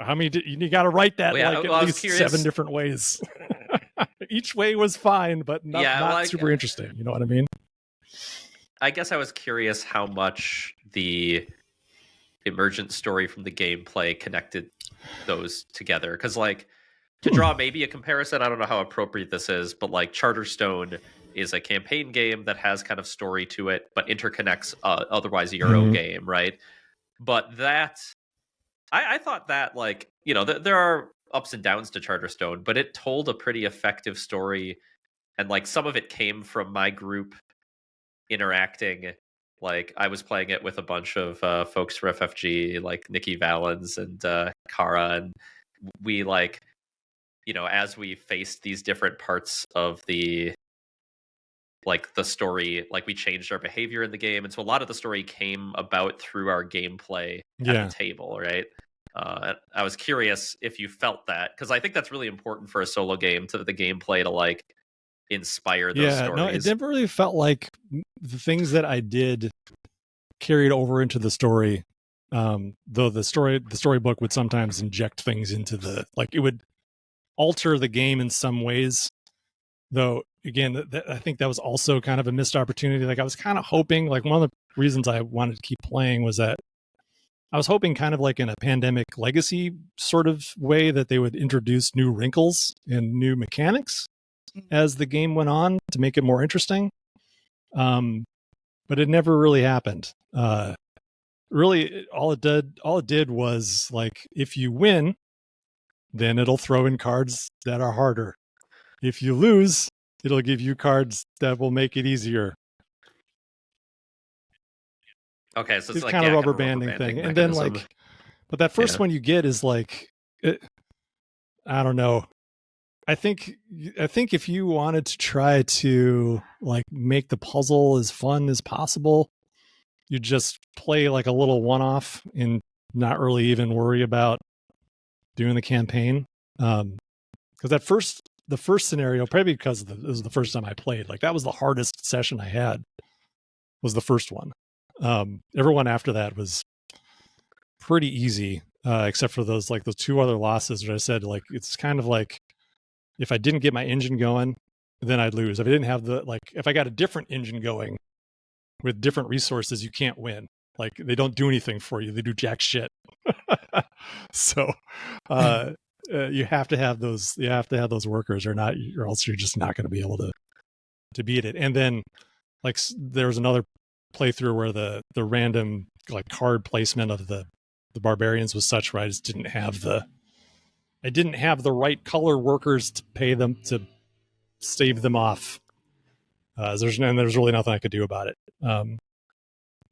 How many? You got to write that at least 7 different ways. Each way was fine, but not super interesting. You know what I mean? I guess I was curious how much the emergent story from the gameplay connected those together. Because, like, to draw maybe a comparison, I don't know how appropriate this is, but like Charterstone is a campaign game that has kind of story to it, but interconnects otherwise a Euro game, right? But that, I thought that, like, you know, there are ups and downs to Charterstone, but it told a pretty effective story, and like some of it came from my group interacting. Like I was playing it with a bunch of folks for FFG, like Nikki Valens and Kara, and we like, you know, as we faced these different parts of the story, like we changed our behavior in the game, and so a lot of the story came about through our gameplay at the table, right? I was curious if you felt that, because I think that's really important for a solo game, to the gameplay to like inspire those stories. No, it never really felt like the things that I did carried over into the story. Though the storybook would sometimes inject things into like it would alter the game in some ways. Though again, I think that was also kind of a missed opportunity. Like I was kind of hoping, like one of the reasons I wanted to keep playing was that I was hoping kind of like in a Pandemic Legacy sort of way that they would introduce new wrinkles and new mechanics as the game went on to make it more interesting. But it never really happened. Really, all it did was like, if you win, then it'll throw in cards that are harder. If you lose, it'll give you cards that will make it easier. Okay, so it's like kind of rubber banding thing. Mechanism. And then like, but that first one you get is like, I don't know. I think if you wanted to try to like make the puzzle as fun as possible, you just play like a little one-off and not really even worry about doing the campaign. Because the first scenario, probably because it was the first time I played, like that was the hardest session I had, was the first one. Everyone after that was pretty easy, except for those 2 other losses where I said, like, it's kind of like if I didn't get my engine going, then I'd lose. If I didn't have if I got a different engine going with different resources, you can't win. Like they don't do anything for you. They do jack shit. So, you have to have those. You have to have those workers, or else you're just not going to be able to beat it. And then, like, there was another playthrough where the random like card placement of the barbarians was such where I just didn't have the right color workers to pay them to stave them off. There's really nothing I could do about it.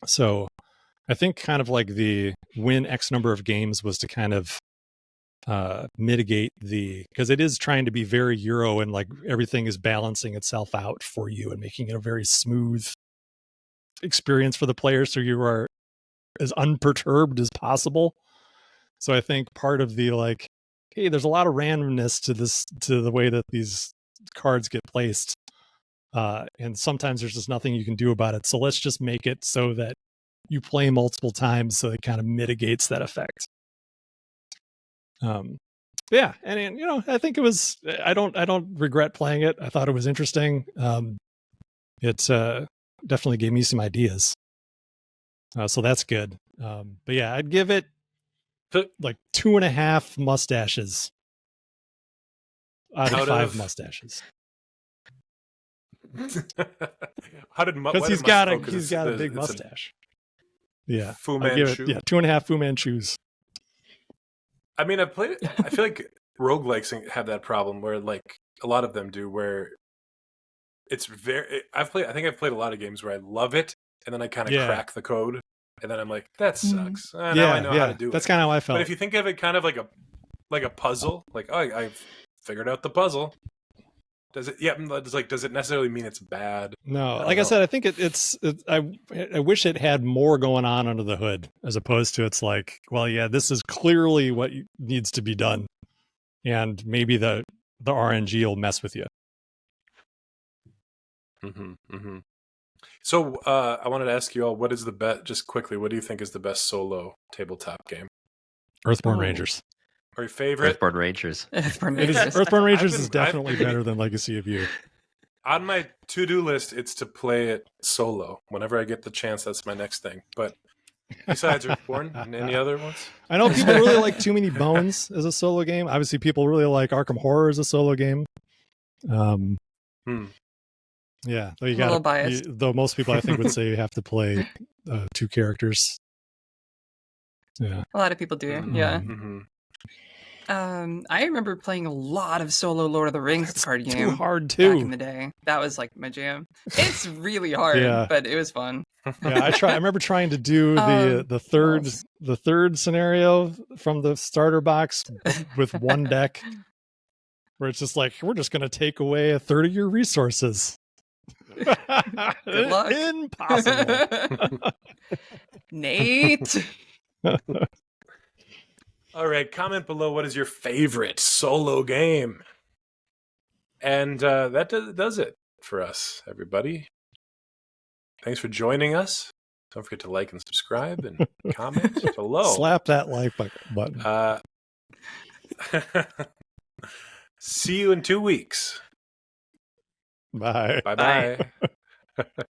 So I think kind of like the win X number of games was to kind of mitigate because it is trying to be very Euro, and like everything is balancing itself out for you and making it a very smooth experience for the players, so you are as unperturbed as possible. So I think part of the like, hey, there's a lot of randomness to the way that these cards get placed, and sometimes there's just nothing you can do about it, so let's just make it so that you play multiple times so it kind of mitigates that effect. Yeah, and you know, I think it was. I don't regret playing it. I thought it was interesting. It definitely gave me some ideas. So that's good. But yeah, I'd give it like 2.5 mustaches out of 5 mustaches. Because he's got a big mustache. Yeah, Fu I'd give it, Manchu. 2.5 Fu Manchus. I mean, I feel like roguelikes have that problem where like a lot of them do, where it's very. I think I've played a lot of games where I love it, and then I kind of crack the code, and then I'm like, that sucks. Now I know how to do it. That's kind of how I felt. But if you think of it kind of like a puzzle, like I've figured out the puzzle. Does it? Yeah, it's like, does it necessarily mean it's bad? No, like I said, I think I wish it had more going on under the hood, as opposed to it's like, well, yeah, this is clearly what needs to be done, and maybe the RNG will mess with you. So I wanted to ask you all, what is the best? Just quickly, what do you think is the best solo tabletop game? Earthborne Rangers. Or your favorite? Earthborne Rangers. Earthborne Rangers is definitely better than Legacy of You. On my to-do list, it's to play it solo. Whenever I get the chance, that's my next thing. But besides Earthborne, any other ones? I know people really like Too Many Bones as a solo game. Obviously, people really like Arkham Horror as a solo game. Yeah, though you got though most people I think would say you have to play 2 characters. Yeah, a lot of people do. Yeah. I remember playing a lot of solo Lord of the Rings card game. Too hard too. Back in the day, that was like my jam. It's really hard, but it was fun. Yeah, I remember trying to do the third scenario from the starter box with one deck, where it's just like, we're just going to take away a third of your resources. Good luck. Impossible. Nate. All right, comment below, what is your favorite solo game? And that does it for us, everybody. Thanks for joining us. Don't forget to like and subscribe and comment below. Slap that like button. See you in 2 weeks. Bye. Bye-bye.